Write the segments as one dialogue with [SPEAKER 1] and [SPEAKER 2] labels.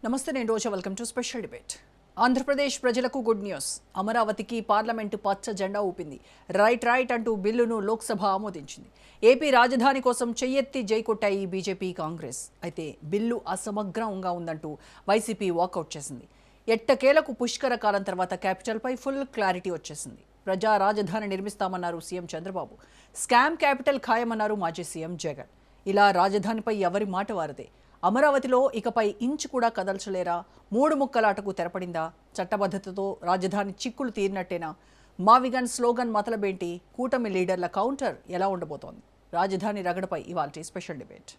[SPEAKER 1] నమస్తే, నేను Roja. Welcome to special debate. Andhra Pradesh ప్రజలకు గుడ్ న్యూస్. అమరావతికి పార్లమెంటు పచ్చ జెండా ఊపింది. రైట్ అంటూ బిల్లును లోక్సభ ఆమోదించింది. ఏపీ రాజధాని కోసం చెయ్యెత్తి జై కొట్టాయి బీజేపీ, కాంగ్రెస్. అయితే బిల్లు అసమగ్రంగా ఉందంటూ వైసీపీ వాకౌట్ చేసింది. ఎట్టకేలకు పుష్కర కాలం తర్వాత క్యాపిటల్పై ఫుల్ క్లారిటీ వచ్చేసింది. ప్రజా రాజధాని నిర్మిస్తామన్నారు సీఎం చంద్రబాబు. స్కామ్ క్యాపిటల్ ఖాయమన్నారు మాజీ సీఎం జగన్. ఇలా రాజధానిపై ఎవరి మాట వారదే. అమరావతిలో ఇకపై ఇంచు కూడా కదల్చలేరా? మూడు ముక్కలాటకు తెరపడిందా? చట్టబద్ధతతో రాజధాని చిక్కులు తీరినట్టేనా? మావిగన్ స్లోగన్ మతలబేంటి? కూటమి లీడర్ల కౌంటర్ ఎలా ఉండబోతోంది? రాజధాని రగడపై ఇవాల్టి స్పెషల్ డిబేట్.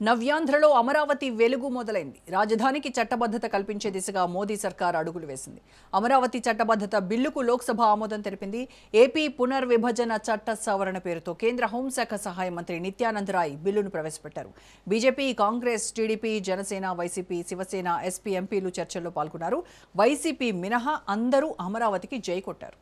[SPEAKER 1] నవ్యాంధ్రలో అమరావతి వెలుగు మొదలైంది. రాజధానికి చట్టబద్ధత కల్పించే దిశగా మోదీ సర్కార్ అడుగులు వేసింది. అమరావతి చట్టబద్ధత బిల్లుకు లోక్సభ ఆమోదం తెలిపింది. ఏపీ పునర్విభజన చట్ట సవరణ పేరుతో కేంద్ర హోంశాఖ సహాయ మంత్రి నిత్యానంద్ రాయ్ బిల్లును ప్రవేశపెట్టారు. BJP, Congress, TDP, Janasena, YCP, Shiv Sena, SP ఎంపీలు చర్చల్లో పాల్గొన్నారు. వైసీపీ మినహా అందరూ అమరావతికి జై కొట్టారు.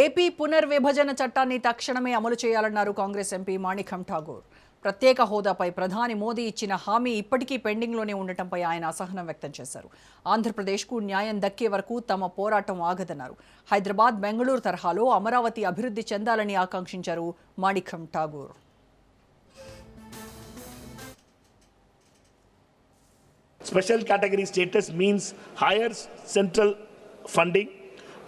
[SPEAKER 1] ఏపీ పునర్విభజన చట్టాన్ని తక్షణమే అమలు చేయాలన్నారు కాంగ్రెస్ ఎంపీ మాణిక్యం ఠాగూర్. ప్రత్యేక హోదాపై ప్రధాని మోదీ ఇచ్చిన హామీ ఇప్పటికీ పెండింగ్లోనే ఉండటంపై ఆయన అసహనం వ్యక్తం చేశారు. ఆంధ్రప్రదేశ్కు న్యాయం దక్కే వరకు తమ పోరాటం ఆగదన్నారు. హైదరాబాద్, బెంగళూరు తరహాలో అమరావతి అభివృద్ధి చెందాలని ఆకాంక్షించారు మాణిక్యం Tagore.
[SPEAKER 2] Special category status means higher central funding,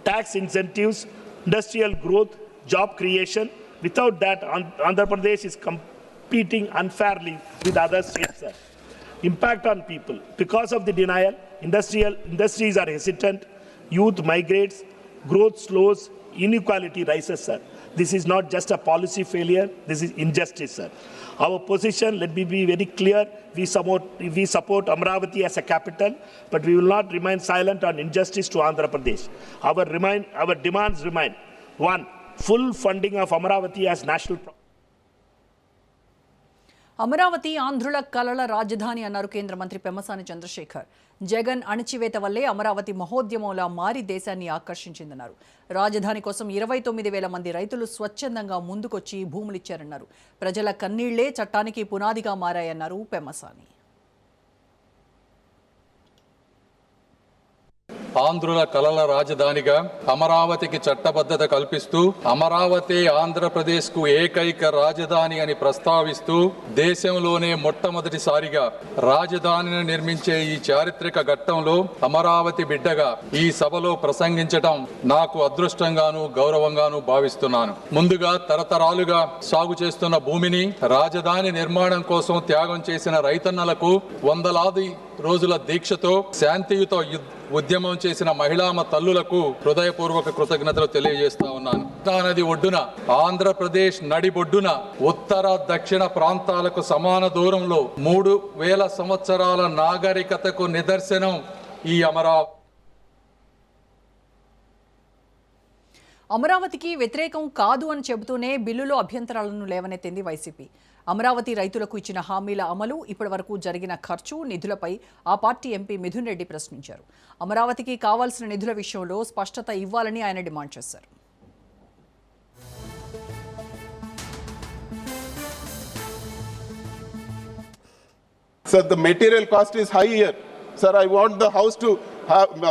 [SPEAKER 2] tax incentives, industrial growth, job creation. Without that, Andhra Pradesh is competing unfairly with other states. Impact on people. Because of the denial, industries are hesitant, youth migrates, growth slows, inequality rises, sir. This is not just a policy failure, this is injustice, sir. Our position, let me be very clear, we support Amravati as a capital, but we will not remain silent on injustice to Andhra Pradesh. Our demands remain: 1. Full funding of Amravati as national property.
[SPEAKER 1] Amaravati ఆంధ్రుల కలల రాజధాని అన్నారు కేంద్ర మంత్రి పెమ్మసాని చంద్రశేఖర్. జగన్ అణచివేత వల్లే అమరావతి మహోద్యమంలా మారి దేశాన్ని ఆకర్షించిందన్నారు. రాజధాని కోసం 29,000 మంది రైతులు స్వచ్ఛందంగా ముందుకొచ్చి భూములిచ్చారన్నారు. ప్రజల కన్నీళ్లే చట్టానికి పునాదిగా మారాయన్నారు పెమ్మసాని.
[SPEAKER 3] ఆంధ్రుల కలల రాజధానిగా అమరావతికి చట్టబద్ధత కల్పిస్తూ అమరావతి ఆంధ్రప్రదేశ్ కు ఏకైక రాజధాని అని ప్రస్తావిస్తూ దేశంలోనే మొట్టమొదటిసారిగా రాజధానిని నిర్మించే ఈ చారిత్రక ఘట్టంలో అమరావతి బిడ్డగా ఈ సభలో ప్రసంగించడం నాకు అదృష్టంగాను గౌరవంగాను భావిస్తున్నాను. ముందుగా తరతరాలుగా సాగు చేస్తున్న భూమిని రాజధాని నిర్మాణం కోసం త్యాగం చేసిన రైతన్నలకు వందలాది రోజుల దీక్షతో శాంతియుత ఉద్యమం చేసిన మహిళామ తల్లులకు హృదయపూర్వక కృతజ్ఞతలు తెలియజేస్తా ఉన్నాను. నది ఒడ్డున ఆంధ్రప్రదేశ్ నడిబొడ్డున ఉత్తర దక్షిణ ప్రాంతాలకు సమాన దూరంలో 3,000 సంవత్సరాల నాగరికతకు నిదర్శనం ఈ అమరావతి.
[SPEAKER 1] అమరావతికి వ్యతిరేకం కాదు అని చెబుతూనే బిల్లులో అభ్యంతరాలను లేవనెత్తింది వైసీపీ. అమరావతి రైతులకు ఇచ్చిన హామీల అమలు, ఇప్పటివరకు జరిగిన ఖర్చు, నిధులపై ఆ పార్టీ ఎంపీ మిథున్ రెడ్డి ప్రశ్నించారు. అమరావతికి కావాల్సిన నిధుల విషయంలో స్పష్టత ఇవ్వాలని ఆయన డిమాండ్ చేశారు.
[SPEAKER 4] Sir, the material cost is high here. Sir, I want the house to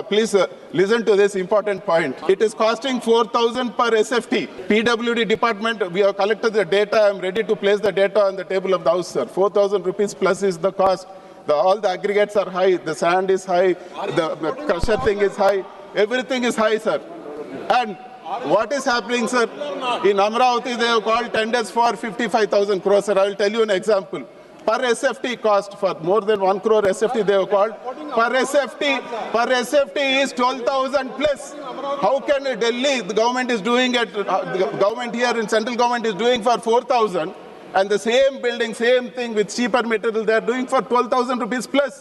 [SPEAKER 4] please listen to this important point. It is costing 4,000 per SFT. PWD department, we have collected the data. I am ready to place the data on the table of the house, sir. 4,000 rupees plus is the cost. All the aggregates are high. The sand is high. The crusher thing is high. Everything is high, sir. And what is happening, sir? In Amravati, they have called tenders for 55,000 crores, sir. I will tell you an example. Per SFT cost for more than 1 crore SFT they have called. Per SFT is 12,000 plus. How can Delhi, the government is doing it, the government here in central government is doing for 4,000 and the same building, same thing with cheaper material they are doing for 12,000 rupees plus.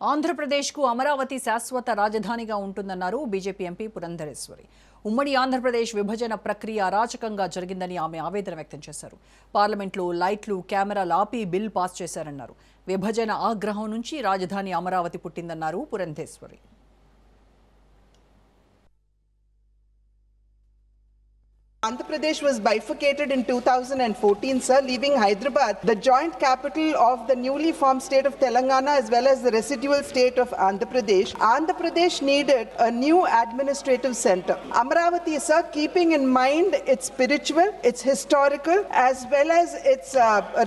[SPEAKER 1] ఆంధ్రప్రదేశ్కు అమరావతి శాశ్వత రాజధానిగా ఉంటుందన్నారు BJP MP Purandeswari. ఉమ్మడి ఆంధ్రప్రదేశ్ విభజన ప్రక్రియ అరాచకంగా జరిగిందని ఆమె ఆవేదన వ్యక్తం చేశారు. పార్లమెంట్లో లైట్లు, కెమెరాలు ఆపి బిల్ పాస్ చేశారన్నారు. విభజన ఆగ్రహం నుంచి రాజధాని Amaravati పుట్టిందన్నారు Purandeswari.
[SPEAKER 5] Andhra Pradesh was bifurcated in 2014, sir, leaving Hyderabad, the joint capital of the newly formed state of Telangana as well as the residual state of Andhra Pradesh. Andhra Pradesh needed a new administrative center. Amaravati, sir, keeping in mind its spiritual, its historical, as well as its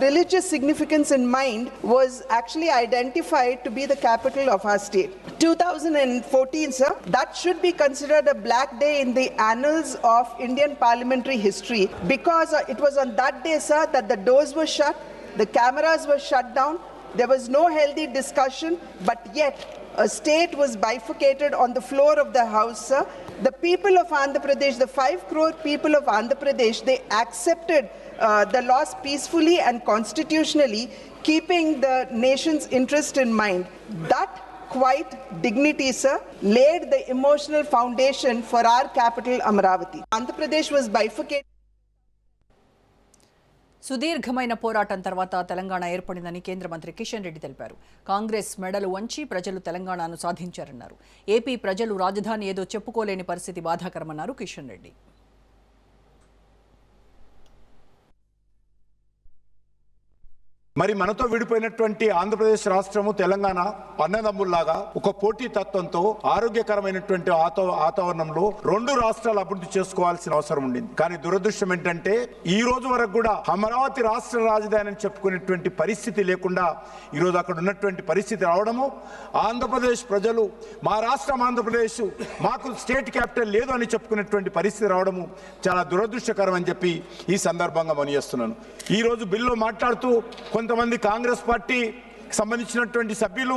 [SPEAKER 5] religious significance in mind, was actually identified to be the capital of our state. 2014, sir, that should be considered a black day in the annals of Indian parliamentary history, because it was on that day, sir, that the doors were shut, the cameras were shut down, there was no healthy discussion, but yet a state was bifurcated on the floor of the house, sir. The people of Andhra Pradesh, the 5 crore people of Andhra Pradesh, they accepted the loss peacefully and constitutionally, keeping the nation's interest in mind. That quite dignity, sir, laid the emotional foundation for our capital, Amaravati. Andhra Pradesh was bifurcated.
[SPEAKER 1] సుదీర్ఘమైన పోరాటం తర్వాత తెలంగాణ ఏర్పడిందని కేంద్ర మంత్రి కిషన్ రెడ్డి తెలిపారు. కాంగ్రెస్ మెడలు వంచి ప్రజలు తెలంగాణను సాధించారన్నారు. ఏపీ ప్రజలు రాజధాని ఏదో చెప్పుకోలేని పరిస్థితి బాధాకరమన్నారు కిషన్ రెడ్డి.
[SPEAKER 6] మరి మనతో విడిపోయినటువంటి ఆంధ్రప్రదేశ్ రాష్ట్రము తెలంగాణ అన్నదమ్ముల్లాగా ఒక పోటీ తత్వంతో ఆరోగ్యకరమైనటువంటి వాతావరణంలో 2 రాష్ట్రాలు అభివృద్ధి చేసుకోవాల్సిన అవసరం ఉండింది. కానీ దురదృష్టం ఏంటంటే ఈ రోజు వరకు కూడా అమరావతి రాష్ట్ర రాజధాని అని చెప్పుకునేటువంటి పరిస్థితి లేకుండా ఈ రోజు అక్కడ ఉన్నటువంటి పరిస్థితి రావడము, ఆంధ్రప్రదేశ్ ప్రజలు మా రాష్ట్రం ఆంధ్రప్రదేశ్, మాకు స్టేట్ క్యాపిటల్ లేదు అని చెప్పుకునేటువంటి పరిస్థితి రావడము చాలా దురదృష్టకరం అని చెప్పి ఈ సందర్భంగా మనవిస్తున్నాను. ఈ రోజు బిల్లు మాట్లాడుతూ కొంతమంది కాంగ్రెస్ పార్టీ సంబంధించినటువంటి సభ్యులు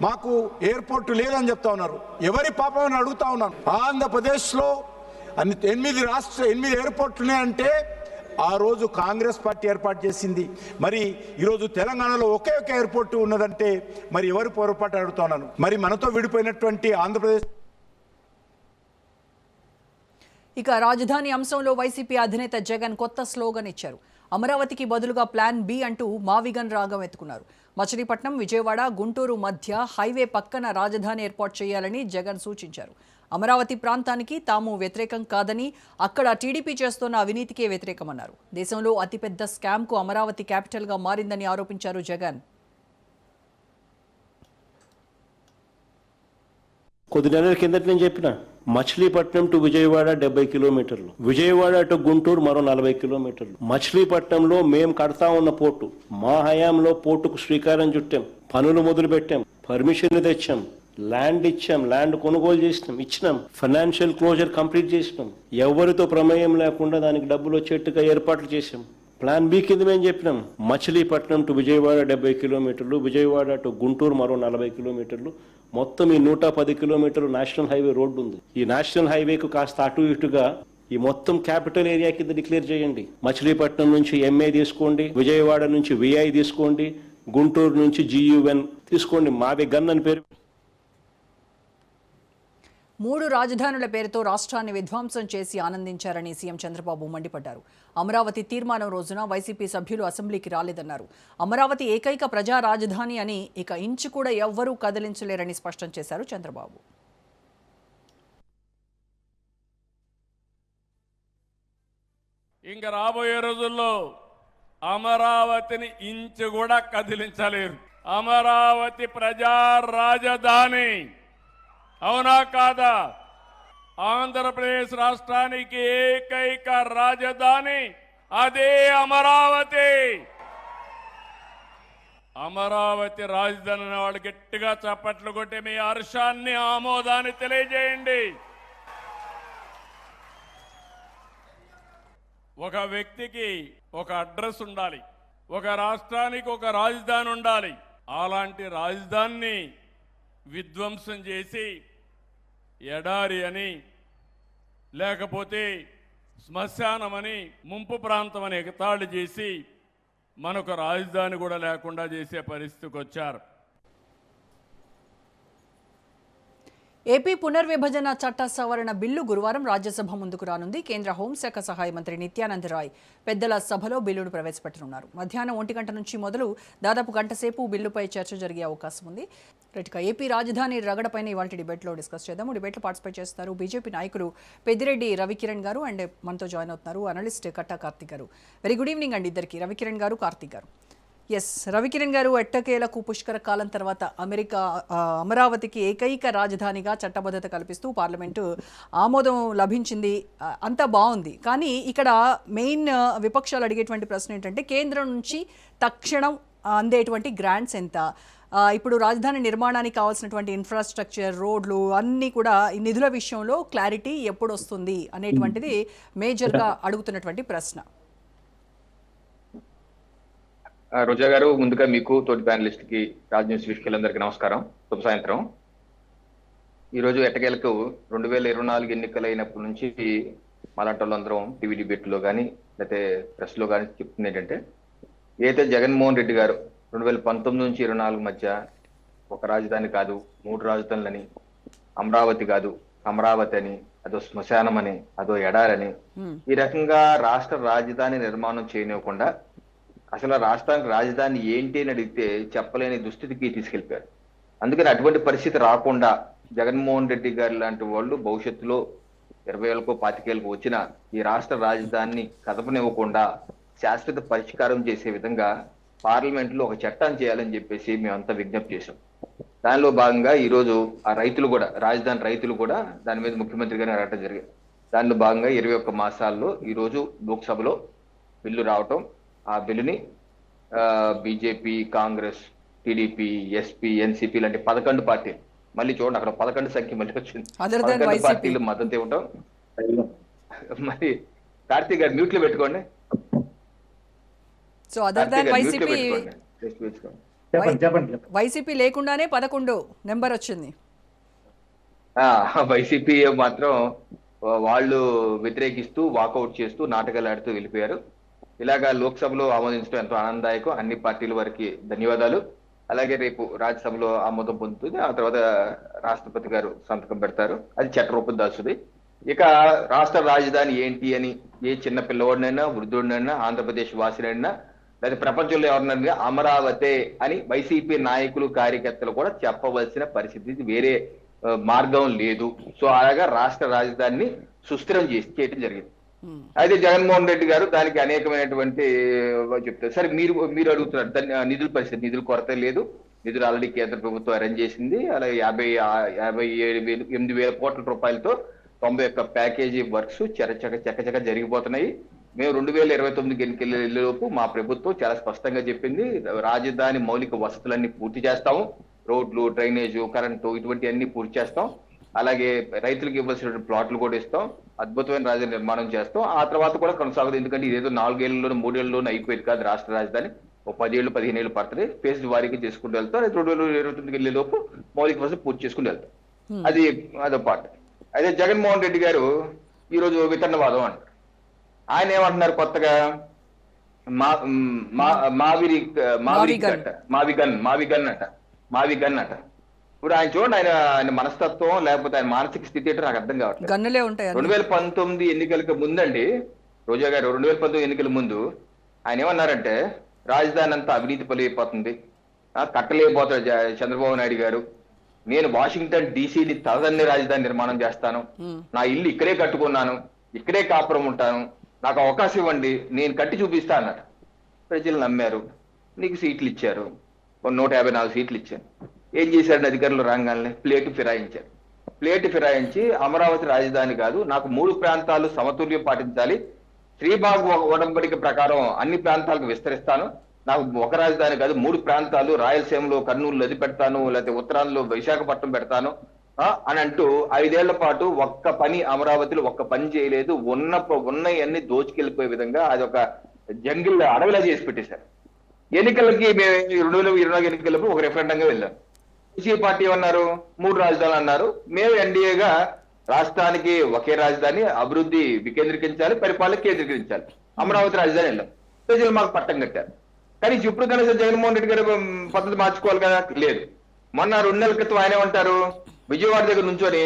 [SPEAKER 6] మాకు ఎయిర్పోర్ట్ లేదని చెప్తా ఉన్నారు. ఎవరి పాపం అని అడుగుతా ఉన్నాను. ఆంధ్రప్రదేశ్లో 8 ఎయిర్పోర్ట్లు ఉన్నాయంటే ఆ రోజు కాంగ్రెస్ పార్టీ ఏర్పాటు చేసింది. మరి ఈరోజు తెలంగాణలో ఒకే ఒక ఎయిర్పోర్ట్ ఉన్నదంటే మరి ఎవరి పొరపాటు అడుగుతా ఉన్నాను. మరి మనతో విడిపోయినటువంటి ఆంధ్రప్రదేశ్.
[SPEAKER 1] ఇక రాజధాని అంశంలో వైసీపీ అధినేత జగన్ కొత్త స్లోగన్ ఇచ్చారు. అమరావతికి బదులుగా ప్లాన్ బి అంటూ మావిగన్ రాగం ఎత్తుకున్నారు. మచిలీపట్నం, విజయవాడ, గుంటూరు మధ్య హైవే పక్కన రాజధాని ఏర్పాటు చేయాలని జగన్ సూచించారు. అమరావతి ప్రాంతానికి తాము వ్యతిరేకం కాదని, అక్కడ టీడీపీ చేస్తున్న అవినీతికే వ్యతిరేకమన్నారు. దేశంలో అతిపెద్ద స్కామ్కు అమరావతి క్యాపిటల్గా మారిందని ఆరోపించారు జగన్.
[SPEAKER 7] కొద్ది నెలల కిందట నేను చెప్పిన మచిలీపట్నం టు విజయవాడ 70 కిలోమీటర్లు, విజయవాడ టు గుంటూరు మరో 40 కిలోమీటర్లు. మచిలీపట్నంలో మేము కడతా ఉన్న పోర్టు, మా హయాంలో పోర్టుకు శ్రీకారం చుట్టాం, పనులు మొదలు పెట్టాం, పర్మిషన్లు తెచ్చాం, ల్యాండ్ ఇచ్చాం, ల్యాండ్ కొనుగోలు చేసినాం, ఇచ్చినాం, ఫైనాన్షియల్ క్లోజర్ కంప్లీట్ చేసినాం, ఎవరితో ప్రమేయం లేకుండా దానికి డబ్బులు వచ్చేట్టుగా ఏర్పాట్లు చేసాం. ప్లాన్ బి కింద మేము చెప్పినాం మచిలీపట్నం టు విజయవాడ 70 కిలోమీటర్లు, విజయవాడ టు గుంటూరు మరో 40 కిలోమీటర్లు, మొత్తం ఈ 110 కిలోమీటర్లు నేషనల్ హైవే రోడ్డు ఉంది. ఈ నేషనల్ హైవేకు కాస్త అటు ఇటుగా ఈ మొత్తం క్యాపిటల్ ఏరియా కింద డిక్లేర్ చేయండి. మచిలీపట్నం నుంచి ఎంఏ తీసుకోండి, విజయవాడ నుంచి విఐ తీసుకోండి, గుంటూరు నుంచి GUN తీసుకోండి, మావి గన్ అని పేరు.
[SPEAKER 1] 3 రాజధానుల పేరుతో రాష్ట్రాన్ని విధ్వంసం చేసి ఆనందించారని సీఎం చంద్రబాబు మండిపడ్డారు. అమరావతి తీర్మానం రోజున వైసీపీ సభ్యులు అసెంబ్లీకి రాలేదన్నారు. అమరావతి ఏకైక ప్రజా రాజధాని అని ఇక ఇంచు కూడా ఎవ్వరూ కదిలించలేరని స్పష్టం చేశారు చంద్రబాబు.
[SPEAKER 8] ఇంకా రాబోయే రోజుల్లో అమరావతిని ఇంచు కూడా కదిలించలేరు. అమరావతి ప్రజా రాజధాని, అవునా కాదా? ఆంధ్రప్రదేశ్ రాష్ట్రానికి ఏకైక రాజధాని అదే అమరావతి. అమరావతి రాజధాని వాళ్ళు గట్టిగా చప్పట్లు కొట్టి మీ హర్షాన్ని, ఆమోదాన్ని తెలియజేయండి. ఒక వ్యక్తికి ఒక అడ్రస్ ఉండాలి, ఒక రాష్ట్రానికి ఒక రాజధాని ఉండాలి. అలాంటి రాజధానిని విధ్వంసం చేసి ఎడారి అని, లేకపోతే శ్మశానమని, ముంపు ప్రాంతం అని ఎగతాళి చేసి మనకు రాజధాని కూడా లేకుండా చేసే పరిస్థితికి వచ్చారు.
[SPEAKER 1] ఏపీ పునర్విభజన చట్ట సవరణ బిల్లు గురువారం రాజ్యసభ ముందుకు రానుంది. కేంద్ర హోంశాఖ సహాయ మంత్రి నిత్యానంద్ రాయ్ పెద్దల సభలో బిల్లును ప్రవేశపెట్టనున్నారు. మధ్యాహ్నం 1 గంట నుంచి మొదలు దాదాపు గంట సేపు బిల్లుపై చర్చ జరిగే అవకాశం ఉంది. రైట్గా ఏపీ రాజధాని రగడపైన ఇవాళ డిబేట్లో డిస్కస్ చేద్దాం. డిబేట్లో పార్టిసిపేట్ చేస్తారు బీజేపీ నాయకులు పెద్దిరెడ్డి రవికిరణ్ గారు అండ్ మనతో జాయిన్ అవుతున్నారు అనలిస్ట్ కట్టా కార్తిక్ గారు. వెరీ గుడ్ ఈవినింగ్ అండి ఇద్దరికి, రవికిరణ్ గారు, కార్తిక్ గారు. ఎస్ రవికిరణ్ గారు, ఎట్టకేలకు పుష్కర కాలం తర్వాత అమరావతికి ఏకైక రాజధానిగా చట్టబద్ధత కల్పిస్తూ పార్లమెంటు ఆమోదం లభించింది. అంతా బాగుంది. కానీ ఇక్కడ మెయిన్ విపక్షాలు అడిగేటువంటి ప్రశ్న ఏంటంటే కేంద్రం నుంచి తక్షణం అందేటువంటి గ్రాంట్స్ ఎంత, ఇప్పుడు రాజధాని నిర్మాణానికి కావాల్సినటువంటి ఇన్ఫ్రాస్ట్రక్చర్, రోడ్లు అన్నీ కూడా ఈ నిధుల విషయంలో క్లారిటీ ఎప్పుడు వస్తుంది అనేటువంటిది మేజర్గా అడుగుతున్నటువంటి ప్రశ్న.
[SPEAKER 9] రోజా గారు, ముందుగా మీకు తోటి ప్యానలిస్ట్ కి రాజ్ న్యూస్ వీక్షకులందరికీ నమస్కారం, శుభ సాయంత్రం. ఈరోజు ఎట్టకేలకు 2024 ఎన్నికలైనప్పటి నుంచి మాలాంటి వాళ్ళందరం టీవీ డిబేట్లో కానీ లేకపోతే ప్రెస్ లో కానీ చెప్తుంది ఏంటంటే, ఏదైతే జగన్మోహన్ రెడ్డి గారు 2019 నుంచి 24 మధ్య ఒక రాజధాని కాదు 3 రాజధానులని, అమరావతి కాదు అమరావతి అని, అదో శ్మశానం అని, అదో ఎడారని, ఈ రకంగా రాష్ట్ర రాజధాని నిర్మాణం చేయనివ్వకుండా అసలు రాష్ట్రానికి రాజధాని ఏంటి అని అడిగితే చెప్పలేని దుస్థితికి తీసుకెళ్లిపోయారు. అందుకని అటువంటి పరిస్థితి రాకుండా జగన్మోహన్ రెడ్డి గారు లాంటి వాళ్ళు భవిష్యత్తులో 20 ఏళ్ళకో 25 ఏళ్ళకో వచ్చిన ఈ రాష్ట్ర రాజధానిని కదపనివ్వకుండా శాశ్వత పరిష్కారం చేసే విధంగా పార్లమెంట్ లో ఒక చట్టాన్ని చేయాలని చెప్పేసి మేమంతా విజ్ఞప్తి చేశాం. దానిలో భాగంగా ఈ రోజు ఆ రైతులు కూడా, రాజధాని రైతులు కూడా దాని మీద ముఖ్యమంత్రి గారిని అడగడం జరిగింది. దానిలో భాగంగా 21 మాసాల్లో ఈ రోజు లోక్సభలో బిల్లు రావటం, ఆ బిల్లుని BJP, Congress, TDP, SP, NCP లాంటి 11 పార్టీలు, మళ్ళీ చూడండి అక్కడ 11 సంఖ్య మళ్ళీ వచ్చింది, 11 పార్టీలు మద్దతు ఇవ్వటం. మరి కార్తీక్ గారు మ్యూట్ లో పెట్టుకోండి.
[SPEAKER 1] సో అదర్ దాన్ వైసీపీ లేకుండానే 11 నెంబర్ వచ్చింది.
[SPEAKER 9] వైసీపీ మాత్రం వాళ్ళు వ్యతిరేకిస్తూ వాకౌట్ చేస్తూ నాటకాలు ఆడుతూ వెళ్ళిపోయారు. ఇలాగా లోక్సభలో ఆమోదించడం ఎంతో ఆనందదాయకం. అన్ని పార్టీల వారికి ధన్యవాదాలు. అలాగే రేపు రాజ్యసభలో ఆమోదం పొందుతుంది, ఆ తర్వాత రాష్ట్రపతి గారు సంతకం పెడతారు, అది చట్ట రూపం దాల్చుది. ఇక రాష్ట్ర రాజధాని ఏంటి అని ఏ చిన్న పిల్లవాడినైనా, వృద్ధుడినైనా, ఆంధ్రప్రదేశ్ వాసినైనా లేదా ప్రపంచంలో ఎవరినైనా అమరావతి అని వైసీపీ నాయకులు, కార్యకర్తలు కూడా చెప్పవలసిన పరిస్థితి, వేరే మార్గం లేదు. సో అలాగా రాష్ట్ర రాజధానిని సుస్థిరం చేయడం జరిగింది. అయితే జగన్మోహన్ రెడ్డి గారు దానికి అనేకమైనటువంటి చెప్తారు. సరే, మీరు అడుగుతున్నారు నిధుల పరిస్థితి, నిధుల కొరత లేదు, నిధులు ఆల్రెడీ కేంద్ర ప్రభుత్వం అరేంజ్ చేసింది. అలాగే 58,000 కోట్ల రూపాయలతో 91 ప్యాకేజీ వర్క్స్ చకచక జరిగిపోతున్నాయి. మేము 2029 ఎన్నికలలోపు మా ప్రభుత్వం చాలా స్పష్టంగా చెప్పింది, రాజధాని మౌలిక వసతులన్నీ పూర్తి చేస్తాము, రోడ్లు, డ్రైనేజు, కరెంటు ఇటువంటి అన్ని పూర్తి చేస్తాం. అలాగే రైతులకు ఇవ్వాల్సిన ప్లాట్లు కూడా ఇస్తాం, అద్భుతమైన రాజధాని నిర్మాణం చేస్తాం. ఆ తర్వాత కూడా కొనసాగుతుంది. ఎందుకంటే ఇదేదో 4 ఏళ్లలోనూ 3 ఏళ్లలోనూ అయిపోయేది కాదు రాష్ట్ర రాజధాని. ఒక 10 ఏళ్ళు 15 ఏళ్ళు పడుతుంది. ఫేజ్ వారీగా చేసుకుంటూ వెళ్తాం. 2029 వెళ్ళే లోపు మౌలిక వసతులు పూర్తి చేసుకుని వెళ్తాం. అదో పార్ట్. అయితే జగన్మోహన్ రెడ్డి గారు ఈరోజు వితరణవాదం అంటారు. ఆయన ఏమంటున్నారు కొత్తగా, మావిగన్ అట. ఇప్పుడు ఆయన చూడండి, ఆయన మనస్తత్వం లేకపోతే ఆయన మానసిక స్థితి ఏంటో నాకు అర్థం కావట్లేదు. 2019 ఎన్నికలకు ముందండి రోజా గారు, 2019 ఎన్నికల ముందు ఆయన ఏమన్నారంటే, రాజధాని అంతా అవినీతి పలిపోతుంది, కట్టలేకపోతాడు చంద్రబాబు నాయుడు గారు, నేను వాషింగ్టన్ డీసీని తలదన్ని రాజధాని నిర్మాణం చేస్తాను, నా ఇల్లు ఇక్కడే కట్టుకున్నాను, ఇక్కడే కాపురం ఉంటాను, నాకు అవకాశం ఇవ్వండి, నేను కట్టి చూపిస్తా అన్నారు. ప్రజలు నమ్మారు, నీకు సీట్లు ఇచ్చారు, 154 సీట్లు ఇచ్చాను. ఏం చేశారని అధికారులు రాగానే ప్లేటు ఫిరాయించి అమరావతి రాజధాని కాదు, నాకు 3 ప్రాంతాలు సమతుల్యం పాటించాలి, శ్రీబాగ్ ఒడంబడిక ప్రకారం అన్ని ప్రాంతాలకు విస్తరిస్తాను, నాకు ఒక రాజధాని కాదు 3 ప్రాంతాలు, రాయలసీమలో కర్నూలు నది పెడతాను, లేకపోతే ఉత్తరాంధ్రలో విశాఖపట్నం పెడతాను అని అంటూ 5 ఏళ్ల పాటు ఒక్క పని అమరావతిలో ఒక్క పని చేయలేదు. ఉన్నవన్నీ దోచుకెళ్ళిపోయే విధంగా అది ఒక జంగిల్ అడవిలా చేసి పెట్టేశారు. ఎన్నికలకి మేము 2024 ఎన్నికలకు ఒక రెఫరెండంగా వెళ్ళాం. ఈ పార్టీ ఏమన్నారు, 3 రాజధానులు అన్నారు. మేము ఎన్డీఏగా రాష్ట్రానికి ఒకే రాజధాని, అభివృద్ధి వికేంద్రీకరించాలి, పరిపాలన కేంద్రీకరించాలి, అమరావతి రాజధాని వెళ్ళాం. ప్రజలు మాకు పట్టం కట్టారు. కానీ ఇప్పుడు కనీసం జగన్మోహన్ రెడ్డి గారు పద్ధతి మార్చుకోవాలి కదా, లేదు. మొన్న 2 నెలల క్రితం ఆయన ఏమంటారు, విజయవాడ దగ్గర నుంచొని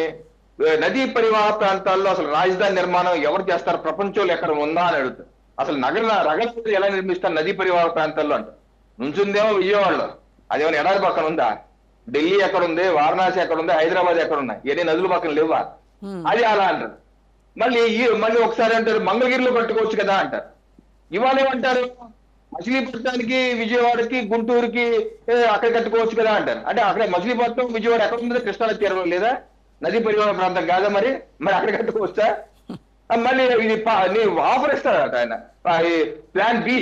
[SPEAKER 9] నదీ పరివాహ ప్రాంతాల్లో అసలు రాజధాని నిర్మాణం ఎవరు చేస్తారు, ప్రపంచంలో ఎక్కడ ఉందా అని అడుగుతారు. అసలు నగరాలు ఎలా నిర్మిస్తారు నదీ పరివాహ ప్రాంతాల్లో అంట. నుంచుందేమో విజయవాడలో, అదేమో ఎడారి పక్కన ఉందా? ఢిల్లీ ఎక్కడ ఉంది, వారణాసి ఎక్కడ ఉంది, హైదరాబాద్ ఎక్కడ ఉన్నాయి, ఎన్ని నదులు పక్కన లేవా? అది అలా అంటారు. మళ్ళీ ఒకసారి అంటారు మంగళగిరిలో కట్టుకోవచ్చు కదా అంటారు. ఇవాళ ఏమంటారు మచిలీపట్నానికి, విజయవాడకి, గుంటూరుకి అక్కడ కట్టుకోవచ్చు కదా అంటారు. అంటే అక్కడ మచిలీపట్నం, విజయవాడ ఎక్కడ ఉందో కృష్ణా తీరంలో లేదా? నదీ పరివాహ ప్రాంతం కాదా? మరి అక్కడ కట్టుకోవచ్చా? మళ్ళీ ఇది ఆఫర్ ఇస్తాడట ఆయన, ప్లాన్ బి,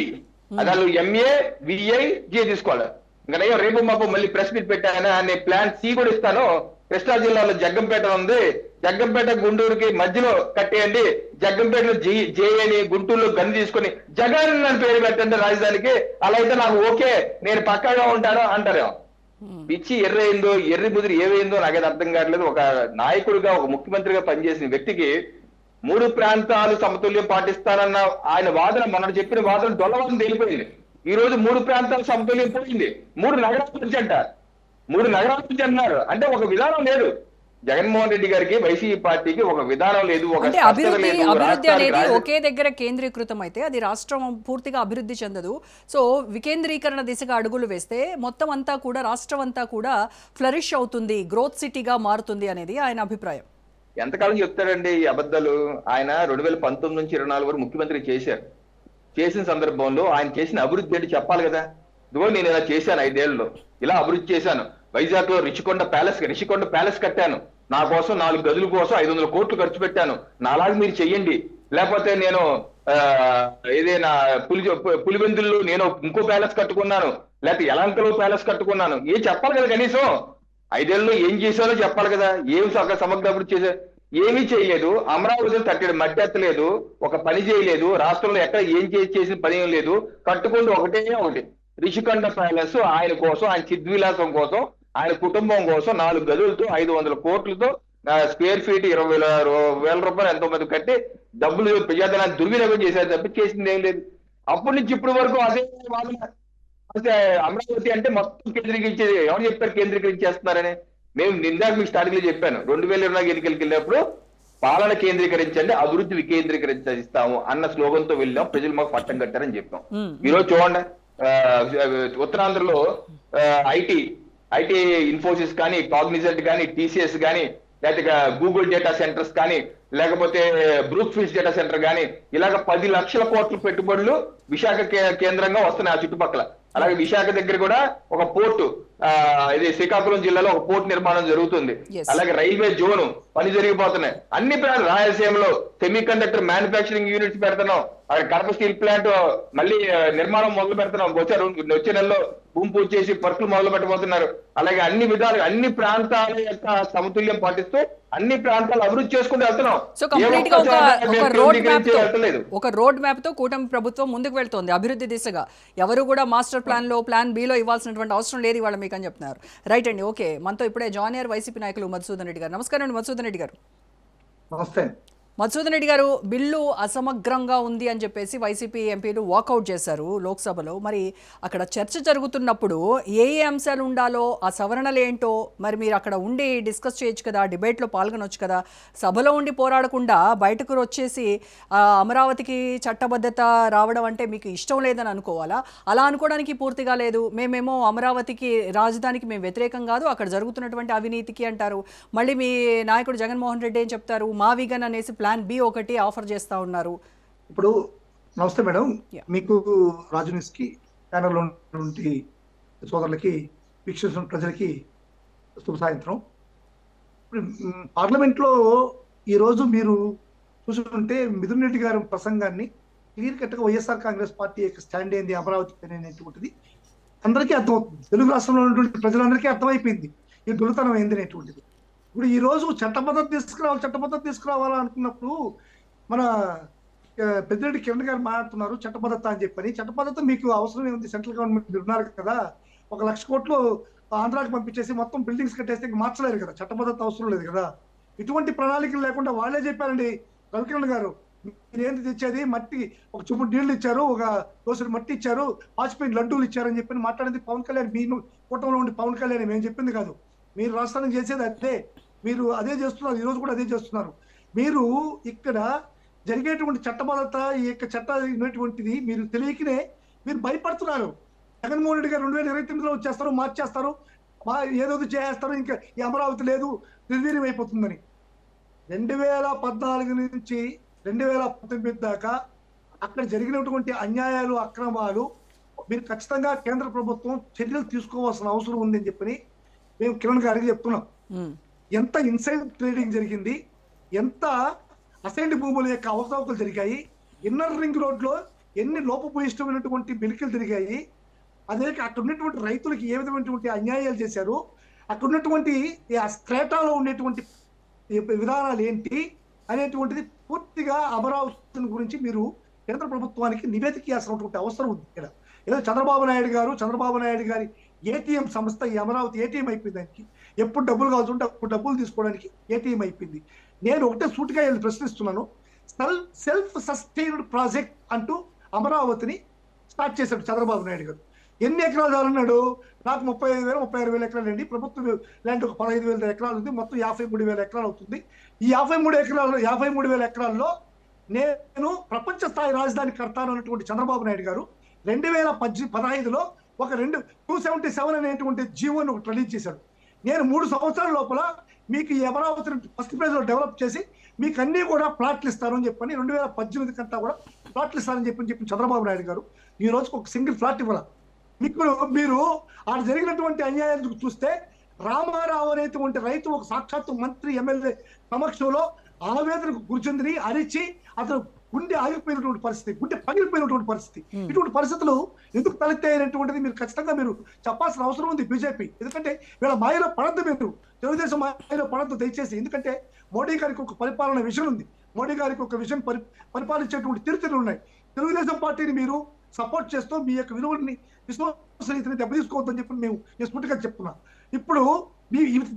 [SPEAKER 9] అసలు MA VI G తీసుకోవాలి. ఇంకా రేపు మాపు మళ్ళీ ప్రెస్ మీట్ పెట్టాను అనే ప్లాన్ సి కూడా ఇస్తాను. కృష్ణా జిల్లాలో జగ్గంపేట ఉంది, జగ్గంపేట గుంటూరుకి మధ్యలో కట్టేయండి, జగ్గంపేటలో జే అని, గుంటూరులో గన్ తీసుకొని జగన్ అని పేరు పెట్టండి రాజధానికి, అలా అయితే నాకు ఓకే, నేను పక్కాగా ఉంటాను అంటారేమో. పిచ్చి ఎర్రైందో, ఎర్రి బుదిరి ఏమైందో నాకైతే అర్థం కావట్లేదు. ఒక నాయకుడిగా, ఒక ముఖ్యమంత్రిగా పనిచేసిన వ్యక్తికి 3 ప్రాంతాలు సమతుల్యం పాటిస్తానన్న ఆయన వాదన, మొన్న చెప్పిన వాదన డొల్లవాదం తేలిపోయింది. ఈ రోజు 3 ప్రాంతాలు సమతుల్యం పోయింది. 3 నగరాల నుంచి అంటారు, 3 నగరాల నుంచి అన్నారు. అంటే ఒక విధానం లేదు జగన్మోహన్ రెడ్డి గారికి, వైసీపీ పార్టీకి ఒక విధానం లేదు.
[SPEAKER 1] అంటే అభివృద్ధి అనేది ఒకే దగ్గర కేంద్రీకృతం అయితే అది రాష్ట్రం పూర్తిగా అభివృద్ధి చెందదు. సో వికేంద్రీకరణ దిశగా అడుగులు వేస్తే మొత్తం అంతా కూడా, రాష్ట్రం అంతా కూడా ఫ్లరిష్ అవుతుంది, గ్రోత్ సిటీగా మారుతుంది అనేది ఆయన అభిప్రాయం.
[SPEAKER 9] ఎంతకాలం చెప్తాడండి ఈ అబద్ధాలు? ఆయన 2019 నుంచి 24 వరకు ముఖ్యమంత్రి చేశారు. చేసిన సందర్భంలో ఆయన చేసిన అభివృద్ధి ఏంటి చెప్పాలి కదా. ఇదిగో నేను ఇలా చేశాను, 5 ఏళ్లలో ఇలా అభివృద్ధి చేశాను. వైజాగ్ లో రిషికొండ ప్యాలెస్ కట్టాను, నా కోసం 4 గదుల కోసం 500 కోట్లు ఖర్చు పెట్టాను, నాలాగా మీరు చెయ్యండి. లేకపోతే నేను ఏదైనా పులివెందుల్లో నేను ఇంకో ప్యాలెస్ కట్టుకున్నాను, లేకపోతే యలంకలో ప్యాలెస్ కట్టుకున్నాను. ఏం చెప్పాలి కదా కనీసం. 5 ఏళ్ళలో ఏం చేశారో చెప్పాలి కదా. ఏం సమగ్ర అభివృద్ధి చేశారు? ఏమీ చేయలేదు. అమరావతిలో తట్టడి మట్టి ఎత్తలేదు, ఒక పని చేయలేదు, రాష్ట్రంలో ఎక్కడ ఏం చేసిన పని ఏం లేదు. కట్టుకుంటూ ఒకటి రిషికొండ ప్యాలెస్ ఆయన కోసం, ఆయన చిద్విలాసం కోసం, ఆయన కుటుంబం కోసం 4 గదులతో 500 కోట్లతో స్క్వేర్ ఫీట్ 20,000 రూపాయలు ఎంతో మంది కట్టి డబ్బులు ప్రజాధనాన్ని దుర్వినియోగం చేశారు తప్ప చేసింది ఏం లేదు. అప్పటి నుంచి ఇప్పటి వరకు అదే వాదన. అంటే అమరావతి అంటే మొత్తం కేంద్రీకరించేది. ఎవరు చెప్పారు కేంద్రీకరించేస్తున్నారని? మేము నిందాక మీకు స్టార్టింగ్ లో చెప్పాను, 2024 ఎన్నికలకి వెళ్ళినప్పుడు పాలన కేంద్రీకరించండి, అభివృద్ధి వికేంద్రీకరిస్తాము అన్న స్లోగన్ తో వెళ్ళాం. ప్రజలు మాకు పట్టం కట్టారని చెప్పాం. ఈ రోజు చూడండి, ఉత్తరాంధ్రలో ఐటీ ఇన్ఫోసిస్ కానీ, కాగ్నిజెంట్ కానీ, TCS కానీ, లేకపోతే గూగుల్ డేటా సెంటర్స్ కానీ, లేకపోతే బ్రూక్ ఫీల్డ్స్ డేటా సెంటర్ కానీ, ఇలాగ 10 లక్షల కోట్ల పెట్టుబడులు విశాఖ కేంద్రంగా వస్తున్నాయి ఆ చుట్టుపక్కల. అలాగే విశాఖ దగ్గర కూడా ఒక పోర్టు, ఇది శ్రీకాకుళం జిల్లాలో ఒక పోర్టు నిర్మాణం జరుగుతుంది. అలాగే రైల్వే జోను పని జరిగిపోతున్నాయి. అన్ని రాయలసీమలో సెమీ కండక్టర్ మ్యానుఫ్యాక్చరింగ్ యూనిట్స్ పెడుతున్నాం. అక్కడ కడప స్టీల్ ప్లాంట్ మళ్ళీ నిర్మాణం మొదలు పెడుతున్నాం. వచ్చే నెలలో భూమి పూజ చేసి వర్కులు మొదలు పెట్టబోతున్నారు. అలాగే అన్ని విధాలుగా అన్ని ప్రాంతాల యొక్క సమతుల్యం పాటిస్తూ అన్ని ప్రాంతాలు అభివృద్ధి చేసుకుంటూ వెళ్తున్నాం.
[SPEAKER 1] సో కంప్లీట్ గా ఒక రోడ్ మ్యాప్ తో కూటమి ప్రభుత్వం ముందుకు వెళ్తోంది అభివృద్ధి దిశగా. ఎవరు కూడా మాస్టర్ ప్లాన్ లో, ప్లాన్ B లో ఇవ్వాల్సినటువంటి అవసరం లేదు ఇవాళ మీకు అని చెప్తున్నారు. రైట్ అండి, ఓకే. మనతో ఇప్పుడే జాయిన్ అయ్యారు వైసీపీ నాయకులు మధుసూదన్ రెడ్డి గారు. నమస్కారం అండి మధుసూదన్ రెడ్డి గారు.
[SPEAKER 10] నమస్తే
[SPEAKER 1] మధుసూదన్ రెడ్డి గారు, బిల్లు అసమగ్రంగా ఉంది అని చెప్పేసి వైసీపీ ఎంపీలు వాకౌట్ చేశారు లోక్సభలో. మరి అక్కడ చర్చ జరుగుతున్నప్పుడు ఏ అంశాలు ఉండాలో, ఆ సవరణలు ఏంటో మరి మీరు అక్కడ ఉండి డిస్కస్ చేయొచ్చు కదా, డిబేట్లో పాల్గొనొచ్చు కదా. సభలో ఉండి పోరాడకుండా బయటకు వచ్చేసి అమరావతికి చట్టబద్ధత రావడం అంటే మీకు ఇష్టం లేదని అనుకోవాలా? అలా అనుకోవడానికి పూర్తిగా లేదు. మేమేమో అమరావతికి రాజధానికి మేము వ్యతిరేకం కాదు, అక్కడ జరుగుతున్నటువంటి అవినీతికి అంటారు. మళ్ళీ మీ నాయకుడు జగన్మోహన్ రెడ్డి ఏం చెప్తారు, మా విగన్ అనేసి ప్లాన్ B ఒకటి ఆఫర్ చేస్తా ఉన్నారు.
[SPEAKER 10] ఇప్పుడు నమస్తే మేడం, మీకు రాజు న్యూస్ కి ప్యానెల్లో ఉన్నటువంటి సోదరులకి, వీక్షిస్తున్న ప్రజలకి శుభ సాయంత్రం. పార్లమెంట్ లో ఈ రోజు మీరు చూసుకుంటే మిథున్ రెడ్డి గారి ప్రసంగాన్ని క్లియర్ కట్ గా వైఎస్ఆర్ కాంగ్రెస్ పార్టీ యొక్క స్టాండ్ ఏంది అమరావతి అనేటువంటిది అందరికీ అర్థమవుతుంది. తెలుగు రాష్ట్రంలో ఉన్నటువంటి ప్రజలందరికీ అర్థమైపోయింది ఈ దొరితనం ఏంది అనేటువంటిది. ఇప్పుడు ఈ రోజు చట్టబద్ధత తీసుకురావాలా అనుకున్నప్పుడు మన పెద్దిరెడ్డి కిరణ్ గారు మాట్లాడుతున్నారు చట్టబద్ధత అని చెప్పని. చట్టబద్ధత మీకు అవసరం ఏముంది? సెంట్రల్ గవర్నమెంట్ ఉన్నారు కదా, 1,00,000 కోట్లు ఆంధ్రాకి పంపించేసి మొత్తం బిల్డింగ్స్ కట్టేస్తే మార్చలేరు కదా, చట్టబద్ధత అవసరం లేదు కదా. ఇటువంటి ప్రణాళికలు లేకుండా వాళ్ళే చెప్పారండి. రవికిరణ్ గారు, మీరు ఏంటి తెచ్చేది, మట్టి ఒక చూపు నీళ్లు ఇచ్చారు, ఒక దోసరి మట్టి ఇచ్చారు, వాజ్పేయి లడ్డూలు ఇచ్చారని చెప్పి మాట్లాడింది పవన్ కళ్యాణ్. మీ కూటమిలో ఉండి పవన్ కళ్యాణ్ మేము చెప్పింది కాదు, మీరు రాష్ట్రానికి చేసేది అదే. మీరు అదే చేస్తున్నారు, ఈ రోజు కూడా అదే చేస్తున్నారు. మీరు ఇక్కడ జరిగేటువంటి చట్టబద్ధత, ఈ యొక్క చట్టమైనటువంటిది మీరు తెలియకనే మీరు భయపడుతున్నారు. జగన్మోహన్ రెడ్డి గారు 2029లో వచ్చేస్తారు, మార్చేస్తారు, ఏదో చేస్తారు, ఇంకా ఈ అమరావతి లేదు, నిర్వీర్యం అయిపోతుందని. 2014 నుంచి 2019 దాకా అక్కడ జరిగినటువంటి అన్యాయాలు, అక్రమాలు మీరు ఖచ్చితంగా కేంద్ర ప్రభుత్వం చర్యలు తీసుకోవాల్సిన అవసరం ఉందని చెప్పని మేము కిరణ్ గారికి చెప్తున్నాం. ఎంత ఇన్సైడ్ ట్రేడింగ్ జరిగింది, ఎంత అసైన్డ్ భూముల యొక్క అవకతవకలు జరిగాయి, ఇన్నర్ రింగ్ రోడ్లో ఎన్ని లోపభూయిష్టమైనటువంటి మెలికలు జరిగాయి, అదే అక్కడ ఉన్నటువంటి రైతులకి ఏ విధమైనటువంటి అన్యాయాలు చేశారు, అక్కడ ఉన్నటువంటి ఆ స్ట్రేటాలో ఉండేటువంటి విధానాలు ఏంటి అనేటువంటిది పూర్తిగా అమరావతి గురించి మీరు కేంద్ర ప్రభుత్వానికి నివేదిక ఇవ్వాల్సినటువంటి అవసరం ఉంది. ఇక్కడ ఏదో చంద్రబాబు నాయుడు గారి ఏటీఎం సంస్థ ఈ అమరావతి ఏటీఎం అయిపోయింది. దానికి ఎప్పుడు డబ్బులు కావాల్సి ఉంటే అప్పుడు డబ్బులు తీసుకోవడానికి ఏటీఎం అయిపోయింది. నేను ఒకటే సూటిగా ప్రశ్నిస్తున్నాను, సెల్ఫ్ సస్టైన్డ్ ప్రాజెక్ట్ అంటూ అమరావతిని స్టార్ట్ చేశాడు చంద్రబాబు నాయుడు గారు. ఎన్ని ఎకరాలు అన్నాడు? నాకు 35,000-36,000 ఎకరాలు అండి, ప్రభుత్వ ల్యాండ్ ఒక 15,000 ఎకరాలు ఉంది, మొత్తం 53,000 ఎకరాలు అవుతుంది. ఈ 53,000 ఎకరాల్లో నేను ప్రపంచ స్థాయి రాజధాని కడతాను అన్నటువంటి చంద్రబాబు నాయుడు గారు 2015లో ఒక 277 అనేటువంటి జీవోను ఒకటి రిలీజ్ చేశాడు. నేను 3 సంవత్సరాల లోపల మీకు ఈ అమరావతిని ఫస్ట్ ఫేజ్ లో డెవలప్ చేసి మీకు అన్ని కూడా ప్లాట్లు ఇస్తారని చెప్పని 2018 కంతా కూడా ప్లాట్లు ఇస్తారని చెప్పి చంద్రబాబు నాయుడు గారు ఈ రోజుకి ఒక సింగిల్ ఫ్లాట్ ఇవ్వాలి. మీరు ఆడ జరిగినటువంటి అన్యాయాలు చూస్తే రామారావు అనేటువంటి రైతు ఒక సాక్షాత్తు మంత్రి ఎమ్మెల్యే సమక్షంలో ఆవేదనకు గురిచెందిని అరిచి అతను గుండె ఆగిపోయినటువంటి పరిస్థితి, గుండె పగిలిపోయినటువంటి పరిస్థితి. ఇటువంటి పరిస్థితులు ఎందుకు తలెత్తాయనేటువంటిది మీరు ఖచ్చితంగా మీరు చెప్పాల్సిన అవసరం ఉంది బీజేపీ. ఎందుకంటే వీళ్ళ మాయలో పడద్దు, మీరు తెలుగుదేశం మాయలో పడద్దు దయచేసి. ఎందుకంటే మోడీ గారికి ఒక పరిపాలన విజన్ ఉంది, మోడీ గారికి ఒక విజన్ పరిపాలించేటువంటి తీరుతెన్నులు ఉన్నాయి. తెలుగుదేశం పార్టీని మీరు సపోర్ట్ చేస్తూ మీ యొక్క విలువల్ని, విశ్వసనీయతని దెబ్బతీసుకోవద్దని చెప్పి మేము స్ఫూర్తిగా చెప్తున్నాం. ఇప్పుడు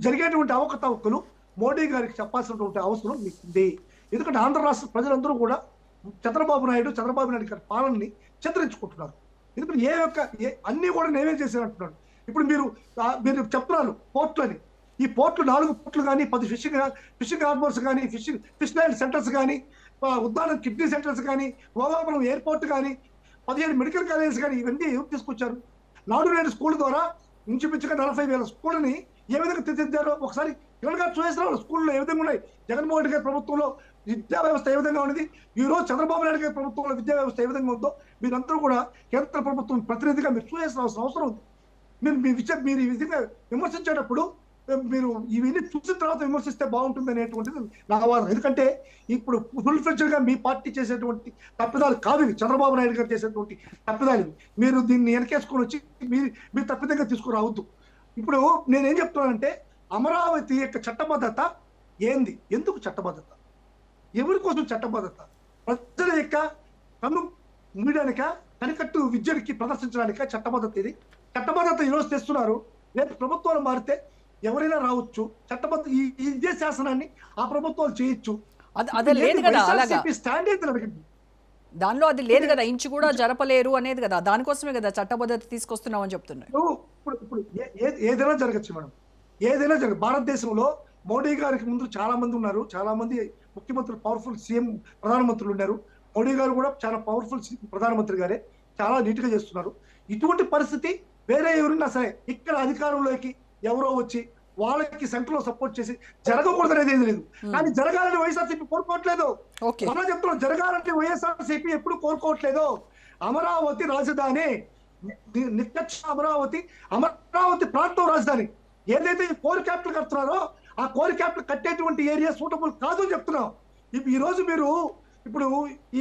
[SPEAKER 10] జరిగేటువంటి అవకతవకలు మోడీ గారికి చెప్పాల్సినటువంటి అవసరం మీకు ఉంది. ఎందుకంటే ఆంధ్ర రాష్ట్ర ప్రజలందరూ కూడా చంద్రబాబు నాయుడు గారి పాలనని చిత్రించుకుంటున్నారు. ఎందుకంటే అన్ని కూడా నేనే చేశానంటున్నాడు. ఇప్పుడు మీరు చెప్తున్నారు పోర్టులని, ఈ పోర్టులు 4 పోర్టులు కానీ, 10 ఫిషింగ్ హార్బర్స్ కానీ, ఫిష్ ల్యాండ్ సెంటర్స్ కానీ, ఉద్దానం కిడ్నీ సెంటర్స్ కానీ, భోగాపురం ఎయిర్పోర్ట్ కానీ, 17 మెడికల్ కాలేజెస్ కానీ, ఇవన్నీ ఎవరు తీసుకొచ్చారు? నాడు నేడు స్కూల్ ద్వారా ఇంచుమించుగా 40,000 స్కూళ్ళని ఏ విధంగా తీర్చిదిద్దారో ఒకసారి ఇవాళ చూసేసిన స్కూల్లో ఏ విధంగా ఉన్నాయి, జగన్మోహన్ రెడ్డి గారి ప్రభుత్వంలో విద్యా వ్యవస్థ ఏ విధంగా ఉన్నది, ఈ రోజు చంద్రబాబు నాయుడు గారి ప్రభుత్వంలో విద్యా వ్యవస్థ ఏ విధంగా ఉందో మీరందరూ కూడా కేంద్ర ప్రభుత్వం ప్రతినిధిగా మీరు చూసేసిన అవసరం ఉంది. మీరు ఈ విధంగా విమర్శించేటప్పుడు మీరు ఇవన్నీ చూసిన తర్వాత విమర్శిస్తే బాగుంటుంది అనేటువంటిది నా వాదన. ఎందుకంటే ఇప్పుడు ఫుల్ ఫ్లెడ్జ్డ్ గా మీ పార్టీ చేసేటువంటి తప్పిదాలు కాదు ఇవి, చంద్రబాబు నాయుడు గారు చేసేటువంటి తప్పిదాలు. మీరు దీన్ని వెనకేసుకొని వచ్చి మీరు తప్పిదంగా తీసుకురావద్దు. ఇప్పుడు నేనేం చెప్తున్నానంటే అమరావతి యొక్క చట్టబద్ధత ఏంది, ఎందుకు చట్టబద్ధత, ఎవరి కోసం చట్టబద్ధత, ప్రజల యొక్క కన్ను మూయడానిక, కనికట్టు విద్యకి ప్రదర్శించడానిక చట్టబద్ధత? ఇది చట్టబద్ధత ఈరోజు తెస్తున్నారు, రేపు ప్రభుత్వాలు మారితే ఎవరైనా రావచ్చు. చట్టబద్ధ ఇదే శాసనాన్ని ఆ ప్రభుత్వాలు చేయొచ్చు.
[SPEAKER 1] అదే లేదు కదా, అలాగా
[SPEAKER 10] స్టాండ్ అయితే అడగండి.
[SPEAKER 1] దానిలో అది లేదు కదా, ఇంచు కూడా జరపలేరు అనేది కదా, దానికోసమే కదా చట్టబద్ధత తీసుకొస్తున్నామని చెప్తున్నారు.
[SPEAKER 10] ఇప్పుడు ఏదైనా జరగచ్చు మేడం, ఏదైనా జరగదు. భారతదేశంలో మోడీ గారికి ముందు చాలా మంది ఉన్నారు, చాలా మంది ముఖ్యమంత్రులు, పవర్ఫుల్ సీఎం ప్రధానమంత్రులు ఉన్నారు. మోడీ గారు కూడా చాలా పవర్ఫుల్ ప్రధానమంత్రి గారే, చాలా నీట్ గా చేస్తున్నారు. ఇటువంటి పరిస్థితి వేరే ఎవరున్నా సరే ఇక్కడ అధికారంలోకి ఎవరో వచ్చి వాళ్ళకి సెంటర్ లో సపోర్ట్ చేసి జరగకూడదు అనేది ఏది లేదు. కానీ జరగాలని వైఎస్ఆర్సీపీ కోరుకోవట్లేదు. మనం చెప్తున్నాం, జరగాలంటే వైఎస్ఆర్సీపీ ఎప్పుడు కోరుకోవట్లేదు. అమరావతి రాజధాని, నిత్యక్ష అమరావతి ప్రాంతం రాజధాని. ఏదైతే కోర్ క్యాపిటల్ కడుతున్నారో ఆ కోర్ క్యాపిటల్ కట్టేటువంటి ఏరియా సూటబుల్ కాదు అని చెప్తున్నాం. ఈ రోజు మీరు ఇప్పుడు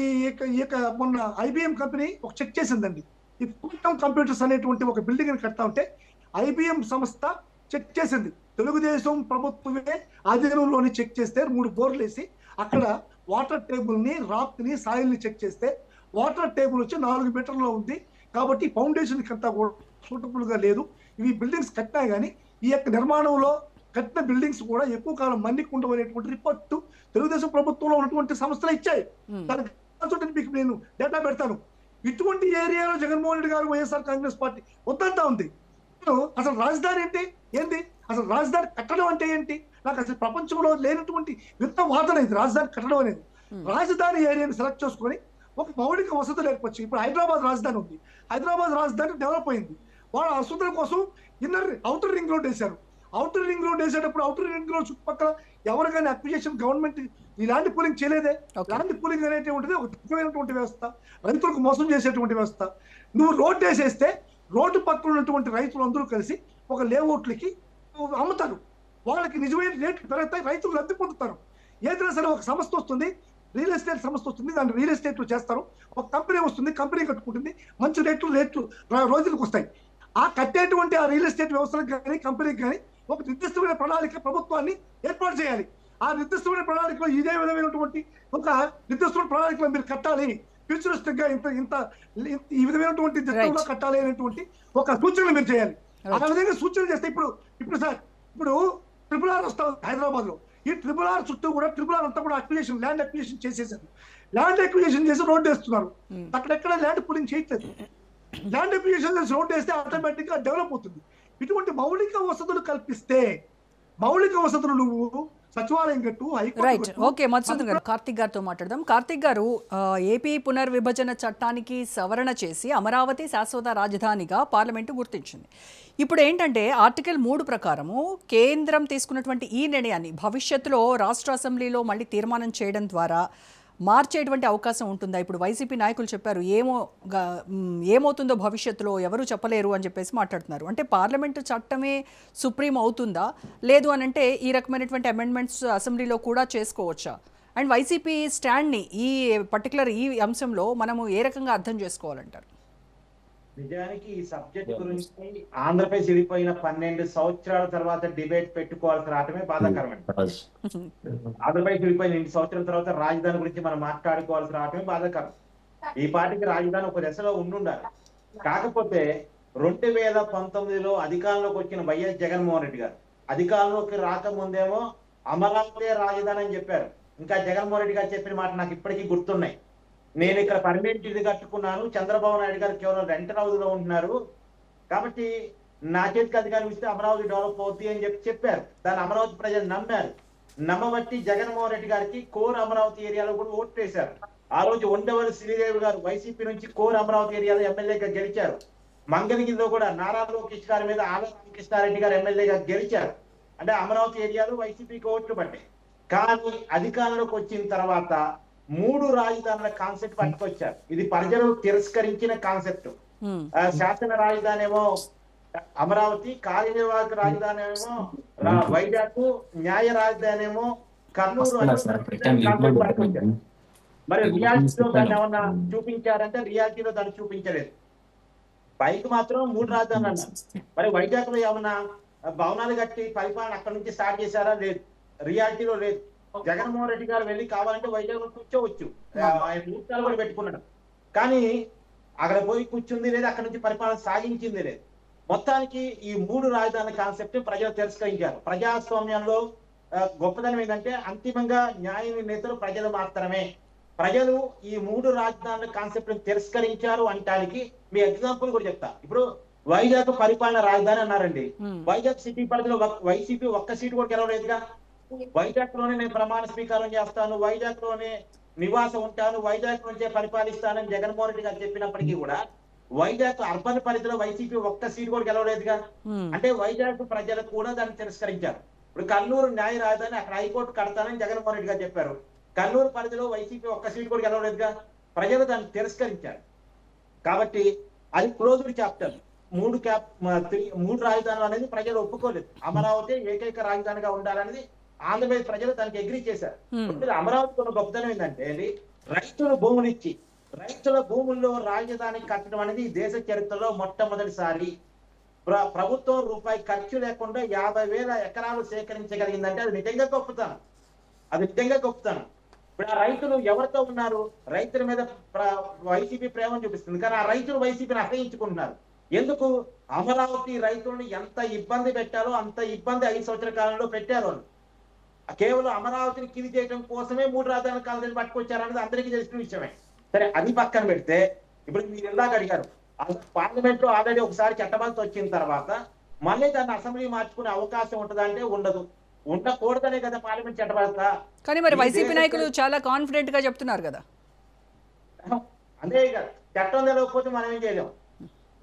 [SPEAKER 10] ఈ మొన్న IBM కంపెనీ ఒక చెక్ చేసిందండి. ఈ క్వాంటమ్ కంప్యూటర్స్ అనేటువంటి ఒక బిల్డింగ్ ని కడతా ఉంటే IBM సంస్థ చెక్ చేసింది. తెలుగుదేశం ప్రభుత్వమే ఆధీనంలోని చెక్ చేస్తే 3 బోర్లు వేసి అక్కడ వాటర్ టేబుల్ ని, రాక్ ని, సాయిల్ ని చెక్ చేస్తే వాటర్ టేబుల్ వచ్చి 4 మీటర్లో ఉంది. కాబట్టి ఫౌండేషన్ అంతా కూడా సూటబుల్ గా లేదు. ఇవి బిల్డింగ్స్ కట్టినా కానీ ఈ యొక్క నిర్మాణంలో కట్టిన బిల్డింగ్స్ కూడా ఎక్కువ కాలం మన్నికుండవు అనేటువంటి రిపోర్టు తెలుగుదేశం ప్రభుత్వంలో ఉన్నటువంటి సంస్థలు ఇచ్చాయి. దానికి మీకు నేను డేటా పెడతాను. ఇటువంటి ఏరియాలో జగన్మోహన్ రెడ్డి గారు వైఎస్ఆర్ కాంగ్రెస్ పార్టీ వద్దంటా ఉంది. అసలు రాజధాని అంటే ఏంటి, అసలు రాజధాని కట్టడం అంటే ఏంటి, నాకు అసలు ప్రపంచంలో లేనటువంటి వింత వాదన ఇది రాజధాని కట్టడం అనేది. రాజధాని ఏరియాని సెలెక్ట్ చేసుకొని ఒక మౌలిక వసతులు ఏర్పచ్చు. ఇప్పుడు హైదరాబాద్ రాజధాని ఉంది, హైదరాబాద్ రాజధాని డెవలప్ అయింది, వాళ్ళ వసతుల కోసం అవుటర్ రింగ్ రోడ్ వేశారు. అవుటర్ రింగ్ రోడ్ వేసేటప్పుడు అవుటర్ రింగ్ రోడ్ చుట్టుపక్కల ఎవరు కానీ అక్విజిషన్ గవర్నమెంట్ ఇలాంటి పూలింగ్ చేయలేదే. ఇలాంటి పూలింగ్ అనేటువంటిది ఒక దిగ్గమైనటువంటి వ్యవస్థ, రైతులకు మోసం చేసేటువంటి వ్యవస్థ. నువ్వు రోడ్డు వేసేస్తే రోడ్డు పక్కన ఉన్నటువంటి రైతులు అందరూ కలిసి ఒక లేఅవుట్లకి అమ్ముతారు, వాళ్ళకి నిజమైన రేట్లు పెరుగుతాయి, రైతులు లబ్ధి పొందుతారు. ఏదైనా సరే ఒక సంస్థ వస్తుంది, రియల్ ఎస్టేట్ సంస్థ వస్తుంది, దాన్ని రియల్ ఎస్టేట్లు చేస్తారు, ఒక కంపెనీ వస్తుంది, కంపెనీ కట్టుకుంటుంది, మంచి రేట్లు రోజులకు వస్తాయి. ఆ కట్టేటువంటి ఆ రియల్ ఎస్టేట్ వ్యవస్థలకు కానీ కంపెనీకి కానీ ఒక నిర్దిష్టమైన ప్రణాళిక ప్రభుత్వాన్ని ఏర్పాటు చేయాలి. ఆ నిర్దిష్టమైన ప్రణాళికలో ఇదే విధమైనటువంటి ఒక నిర్దిష్టమైన ప్రణాళికలో మీరు కట్టాలి, ఫ్యూచరిస్టిక్ గా ఇంత ఈ విధమైనటువంటి దిశలో కట్టాలి అనేటువంటి ఒక సూచనలు మీరు చేయాలి. ఆ విధంగా సూచనలు చేస్తే ఇప్పుడు సార్ ఇప్పుడు RRR వస్తా హైదరాబాద్ లో, ఈ RRR చుట్టూ కూడా RRR అంతా కూడా ల్యాండ్ అక్విజిషన్ చేసేసారు. ల్యాండ్ అక్విజిషన్ చేసి రోడ్డు వేస్తున్నారు, అక్కడెక్కడ ల్యాండ్ పూలింగ్ చేయట్లేదు. ల్యాండ్ అక్విజిషన్ చేసి రోడ్డు వేస్తే ఆటోమేటిక్ గా డెవలప్ అవుతుంది. ఇటువంటి మౌలిక వసతులు కల్పిస్తే, మౌలిక వసతులు నువ్వు సచివాలయం కట్టు,
[SPEAKER 1] రైట్. ఓకే, మధుసూదన్ గారు కార్తిక్ గారితో మాట్లాడదాం. కార్తిక్ గారు, ఏపీ పునర్విభజన చట్టానికి సవరణ చేసి అమరావతి శాశ్వత రాజధానిగా పార్లమెంటు గుర్తించింది. ఇప్పుడు ఏంటంటే ఆర్టికల్ 3 ప్రకారము కేంద్రం తీసుకున్నటువంటి ఈ నిర్ణయాన్ని భవిష్యత్తులో రాష్ట్ర అసెంబ్లీలో మళ్ళీ తీర్మానం చేయడం ద్వారా మార్చేటువంటి అవకాశం ఉంటుందా? ఇప్పుడు వైసీపీ నాయకులు చెప్పారు, ఏమవుతుందో భవిష్యత్తులో ఎవరు చెప్పలేరు అని చెప్పేసి మాట్లాడుతున్నారు. అంటే పార్లమెంటు చట్టమే సుప్రీం అవుతుందా, లేదు అని అంటే ఈ రకమైనటువంటి అమెండ్మెంట్స్ అసెంబ్లీలో కూడా చేసుకోవచ్చా? అండ్ వైసీపీ స్టాండ్ని ఈ పర్టికులర్ ఈ అంశంలో మనము ఏ రకంగా అర్థం చేసుకోవాలంటారు?
[SPEAKER 11] నిజానికి ఈ సబ్జెక్ట్ గురించి ఆంధ్రప్రదేశ్ విడిపోయిన 12 సంవత్సరాల తర్వాత డిబేట్ పెట్టుకోవాల్సి రావటమే బాధాకరమైన. ఆంధ్రప్రదేశ్ విడిపోయిన 2 సంవత్సరాల తర్వాత రాజధాని గురించి మనం మాట్లాడుకోవాల్సి రావటమే బాధాకరం. ఈ పార్టీకి రాజధాని ఒక దశలో ఉండాలి. కాకపోతే 2019లో అధికారంలోకి వచ్చిన వైఎస్ జగన్మోహన్ రెడ్డి గారు అధికారంలోకి రాకముందేమో అమరావతి రాజధాని అని చెప్పారు. ఇంకా జగన్మోహన్ రెడ్డి గారు చెప్పిన మాట నాకు ఇప్పటికీ గుర్తున్నాయి. నేను ఇక్కడ పర్మనెంట్ ఇది కట్టుకున్నాను, చంద్రబాబు నాయుడు గారు కేవలం రెంటల్ హౌస్ లో ఉంటున్నారు, కాబట్టి నా చేతికి అధికారం ఇస్తే అమరావతి డెవలప్ అవుతుంది అని చెప్పారు. దాన్ని అమరావతి ప్రజలు నమ్మారు. నమ్మబట్టి జగన్మోహన్ రెడ్డి గారికి కోర్ అమరావతి ఏరియాలో కూడా ఓటు వేశారు. ఆ రోజు ఉండవల్లి శ్రీదేవి గారు వైసీపీ నుంచి కోర్ అమరావతి ఏరియాలో ఎమ్మెల్యేగా గెలిచారు. మంగళగిరిలో కూడా నారా లోకేష్ గారి మీద ఆల రామకృష్ణారెడ్డి గారు ఎమ్మెల్యేగా గెలిచారు. అంటే అమరావతి ఏరియాలో వైసీపీకి ఓట్లు పడ్డాయి. కానీ అధికారంలోకి వచ్చిన తర్వాత 3 రాజధానుల కాన్సెప్ట్ పట్టుకొచ్చారు. ఇది ప్రజలు తిరస్కరించిన కాన్సెప్ట్. శాసన రాజధాని ఏమో అమరావతి, కార్యనిర్వాహక రాజధాని ఏమో వైజాగ్, న్యాయ రాజధాని ఏమో కర్నూలు. మరి రియాలిటీలో దాన్ని ఏమన్నా చూపించారంటే రియాలిటీలో దాన్ని చూపించలేదు. పైకి మాత్రం 3 రాజధానులు అన్నారు. మరి వైజాగ్ లో ఏమన్నా భవనాలు కట్టి పరిపాలన అక్కడ నుంచి స్టార్ట్ చేశారా? లేదు, రియాలిటీలో లేదు. జగన్మోహన్ రెడ్డి గారు వెళ్ళి కావాలంటే వైజాగ్ లో కూర్చోవచ్చు, ఆయన ముహూర్తాలు కూడా పెట్టుకున్నాడు. కానీ అక్కడ పోయి కూర్చుంది లేదు, అక్కడ నుంచి పరిపాలన సాగించింది లేదు. మొత్తానికి ఈ 3 రాజధానుల కాన్సెప్ట్ ప్రజలు తిరస్కరించారు. ప్రజాస్వామ్యంలో గొప్పదనం ఏంటంటే అంతిమంగా న్యాయ నిర్ణేతలు ప్రజలు మాత్రమే. ప్రజలు ఈ 3 రాజధానుల కాన్సెప్ట్ తిరస్కరించారు అనటానికి మీ ఎగ్జాంపుల్ కూడా చెప్తా. ఇప్పుడు వైజాగ్ పరిపాలన రాజధాని అన్నారండి. వైజాగ్ సిటీ పరిధిలో వైసీపీ ఒక్క సీటు కూడా గెలవలేదుగా. వైజాగ్ లోనే నేను ప్రమాణ స్వీకారం చేస్తాను, వైజాగ్ లోనే నివాసం ఉంటాను, వైజాగ్ నుంచే పరిపాలిస్తానని జగన్మోహన్ రెడ్డి గారు చెప్పినప్పటికీ కూడా వైజాగ్ అర్బన్ పరిధిలో వైసీపీ ఒక్క సీటు కూడా గెలవలేదుగా. అంటే వైజాగ్ ప్రజలు కూడా దాన్ని తిరస్కరించారు. ఇప్పుడు కర్నూలు న్యాయ రాజధాని, అక్కడ హైకోర్టు కడతానని జగన్మోహన్ రెడ్డి గారు చెప్పారు. కర్నూలు పరిధిలో వైసీపీ ఒక్క సీటు కూడా గెలవలేదుగా. ప్రజలు దాన్ని తిరస్కరించారు. కాబట్టి అది క్లోజ్డ్ చాప్టర్. 3 రాజధానులు అనేది ప్రజలు ఒప్పుకోలేదు. అమరావతి ఏకైక రాజధానిగా ఉండాలనేది ఆంధ్రప్రదేశ్ ప్రజలు దానికి అగ్రీ చేశారు. అమరావతి ఉన్న గొప్పతనం ఏంటంటే రైతుల భూములు ఇచ్చి రైతుల భూముల్లో రాజధాని కట్టడం అనేది దేశ చరిత్రలో మొట్టమొదటిసారి. ప్రభుత్వం రూపాయి ఖర్చు లేకుండా 50,000 ఎకరాలు సేకరించగలిగిందంటే అది నిజంగా గొప్పతనం. ఇప్పుడు ఆ రైతులు ఎవరితో ఉన్నారు? రైతుల మీద వైసీపీ ప్రేమ చూపిస్తుంది, కానీ ఆ రైతులు వైసీపీని అసహించుకుంటున్నారు. ఎందుకు? అమరావతి రైతులను ఎంత ఇబ్బంది పెట్టాలో అంత ఇబ్బంది 5 సంవత్సరాల కాలంలో పెట్టారు. కేవలం అమరావతిని కింది చేయడం కోసమే 3 రాజధానుల కాన్సెప్ట్ పట్టుకొచ్చారన్నది అందరికీ తెలిసిన విషయమే. సరే, అది పక్కన పెడితే ఇప్పుడు మీరు ఇందాక అడిగారు పార్లమెంట్ లో ఆల్రెడీ ఒకసారి చట్టబద్ధత వచ్చిన తర్వాత మళ్ళీ దాన్ని అసెంబ్లీ మార్చుకునే అవకాశం ఉంటుందంటే ఉండదు. ఉండకూడదనే కదా పార్లమెంట్ చట్టబద్ధత.
[SPEAKER 1] కానీ మరి వైసీపీ నాయకులు చాలా కాన్ఫిడెంట్ గా చెప్తున్నారు కదా.
[SPEAKER 11] అంతే కదా, చట్టం తెలియకపోతే మనం ఏం చేయలేం.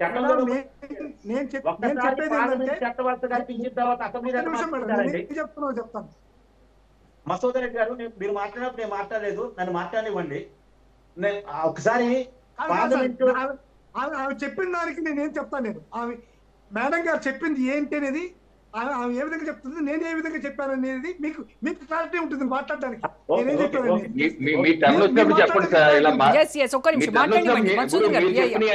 [SPEAKER 11] చట్టం చట్టబద్ధత కల్పించిన తర్వాత అసెంబ్లీ
[SPEAKER 10] చెప్తాను.
[SPEAKER 11] మసూద్ రెడ్డి గారు, మీరు మాట్లాడినప్పుడు నేను మాట్లాడలేదు, నన్ను మాట్లాడివ్వండి. ఒకసారి పార్లమెంట్
[SPEAKER 10] ఆమె చెప్పిన దానికి నేనేం చెప్తాను. నేను ఆమె మేడం గారు చెప్పింది ఏంటి అనేది, ఆమె ఏ విధంగా చెప్తుంది, నేను ఏ విధంగా చెప్పాను అనేది మీకు క్లారిటీ ఉంటుంది మాట్లాడడానికి. నేనేం చెప్పాను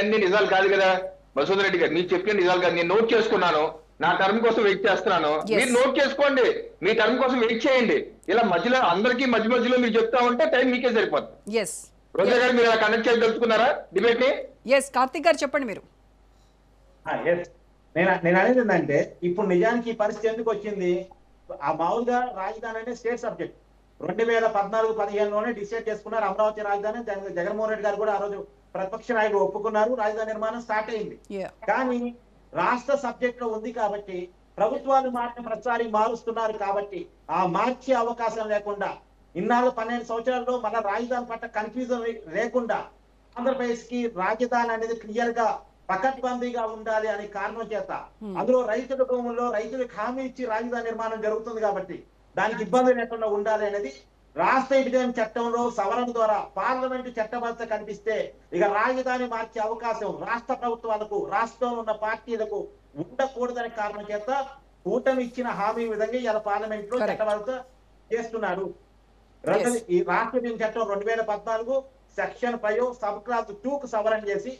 [SPEAKER 9] అన్ని నిజాలు కాదు కదా మసూద్ రెడ్డి గారు, మీరు చెప్పిన నిజాలు కాదు. నేను నోట్ చేసుకున్నాను, నా టర్మ్ కోసం వెయిట్ చేస్తున్నాను. మీరు నోట్ చేసుకోండి, మీ టర్మ్ కోసం వెయిట్ చేయండి. ఇలా మధ్యలో అందరికీ మధ్యలో మీరు చెప్తా ఉంటే టైం మీకే సరిపోతుంది. రోజా గారు, మీరు అలా కండక్ట్ చేయదలుచుకున్నారా డిబేట్ ని?
[SPEAKER 1] కార్తిక్ గారు చెప్పండి మీరు.
[SPEAKER 11] నేను అనేది ఏంటంటే, ఇప్పుడు నిజానికి ఈ పరిస్థితి ఎందుకు వచ్చింది? ఆ మామూలుగా రాజధాని అనేది స్టేట్ సబ్జెక్ట్. 2014-15లోనే డిసైడ్ చేసుకున్నారు అమరావతి రాజధాని. జగన్మోహన్ రెడ్డి గారు కూడా ఆ రోజు ప్రతిపక్ష నాయకులు ఒప్పుకున్నారు, రాజధాని నిర్మాణం స్టార్ట్ అయింది. కానీ రాష్ట్ర సబ్జెక్ట్ లో ఉంది కాబట్టి ప్రభుత్వాలు మార్చిన ప్రతిసారి మారుస్తున్నారు కాబట్టి ఆ మార్చే అవకాశం లేకుండా ఇన్నాళ్ళు 12 సంవత్సరాల్లో మన రాజధాని పట్ల కన్ఫ్యూజన్ లేకుండా ఆంధ్రప్రదేశ్ కి రాజధాని అనేది క్లియర్ గా పకడ్బందీగా ఉండాలి అనే కారణం చేత అందులో రైతుల భూముల్లో రైతులకు హామీ ఇచ్చి రాజధాని నిర్మాణం జరుగుతుంది కాబట్టి దానికి ఇబ్బంది లేకుండా ఉండాలి అనేది రాష్ట్ర విభజన చట్టంలో సవరణ ద్వారా పార్లమెంటు చట్టబద్ధత కనిపిస్తే ఇక రాజధాని మార్చే అవకాశం రాష్ట్ర ప్రభుత్వాలకు, రాష్ట్రంలో ఉన్న పార్టీలకు ఉండకూడదనే కారణం చేత కూటమి ఇచ్చిన హామీ విధంగా ఇలా పార్లమెంట్ లో చట్టబద్ధత చేస్తున్నారు. ఈ రాష్ట్ర విభజన చట్టం 2014 సెక్షన్ 5 సబ్ క్లాస్ 2కు సవరణ చేసి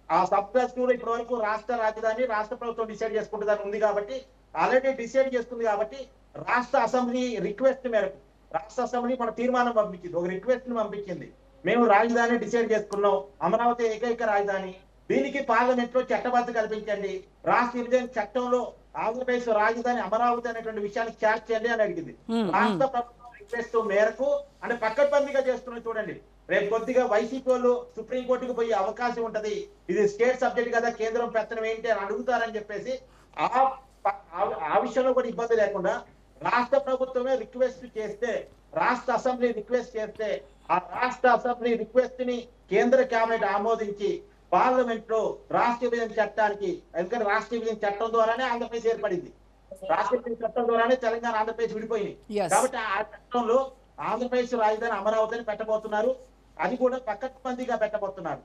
[SPEAKER 11] ఆ సబ్ క్లాస్ 2 లో ఇప్పటి వరకు రాష్ట్ర రాజధాని రాష్ట్ర ప్రభుత్వం డిసైడ్ చేసుకుంటుందని ఉంది కాబట్టి, ఆల్రెడీ డిసైడ్ చేస్తుంది కాబట్టి రాష్ట్ర అసెంబ్లీ రిక్వెస్ట్ మేరకు రాష్ట్ర అసెంబ్లీ మన తీర్మానం పంపించింది, ఒక రిక్వెస్ట్ ని పంపించింది. మేము రాజధాని డిసైడ్ చేసుకున్నాం, అమరావతి ఏకైక రాజధాని, దీనికి పార్లమెంట్ లో చట్టబద్ధత కల్పించండి, రాష్ట్ర విభజన చట్టంలో ఆంధ్రప్రదేశ్ రాజధాని అమరావతి అనేటువంటి విషయాన్ని క్యాచ్ చేయండి అని అడిగింది. రాష్ట్ర ప్రభుత్వం రిక్వెస్ట్ మేరకు అంటే పక్కడ్బందీగా చేస్తున్నారు. చూడండి, రేపు కొద్దిగా వైసీపీ వాళ్ళు సుప్రీంకోర్టుకు పోయే అవకాశం ఉంటది, ఇది స్టేట్ సబ్జెక్ట్ కదా కేంద్రం పెత్తనం ఏంటి అని అడుగుతారని చెప్పేసి ఆ విషయంలో కూడా ఇబ్బంది లేకుండా రాష్ట్ర ప్రభుత్వమే రిక్వెస్ట్ చేస్తే, రాష్ట్ర అసెంబ్లీ రిక్వెస్ట్ చేస్తే ఆ రాష్ట్ర అసెంబ్లీ రిక్వెస్ట్ ని కేంద్ర కేబినెట్ ఆమోదించి పార్లమెంట్ లో రాష్ట్ర విభజన చట్టానికి, ఎందుకంటే రాష్ట్ర విభజన చట్టం ద్వారానే ఆంధ్రప్రదేశ్ ఏర్పడింది, రాష్ట్ర విభజన చట్టం ద్వారానే తెలంగాణ ఆంధ్రప్రదేశ్ విడిపోయింది. కాబట్టి ఆ చట్టంలో ఆంధ్రప్రదేశ్ రాజధాని అమరావతిని పెట్టబోతున్నారు, అది కూడా పకడ్బందీగా పెట్టబోతున్నారు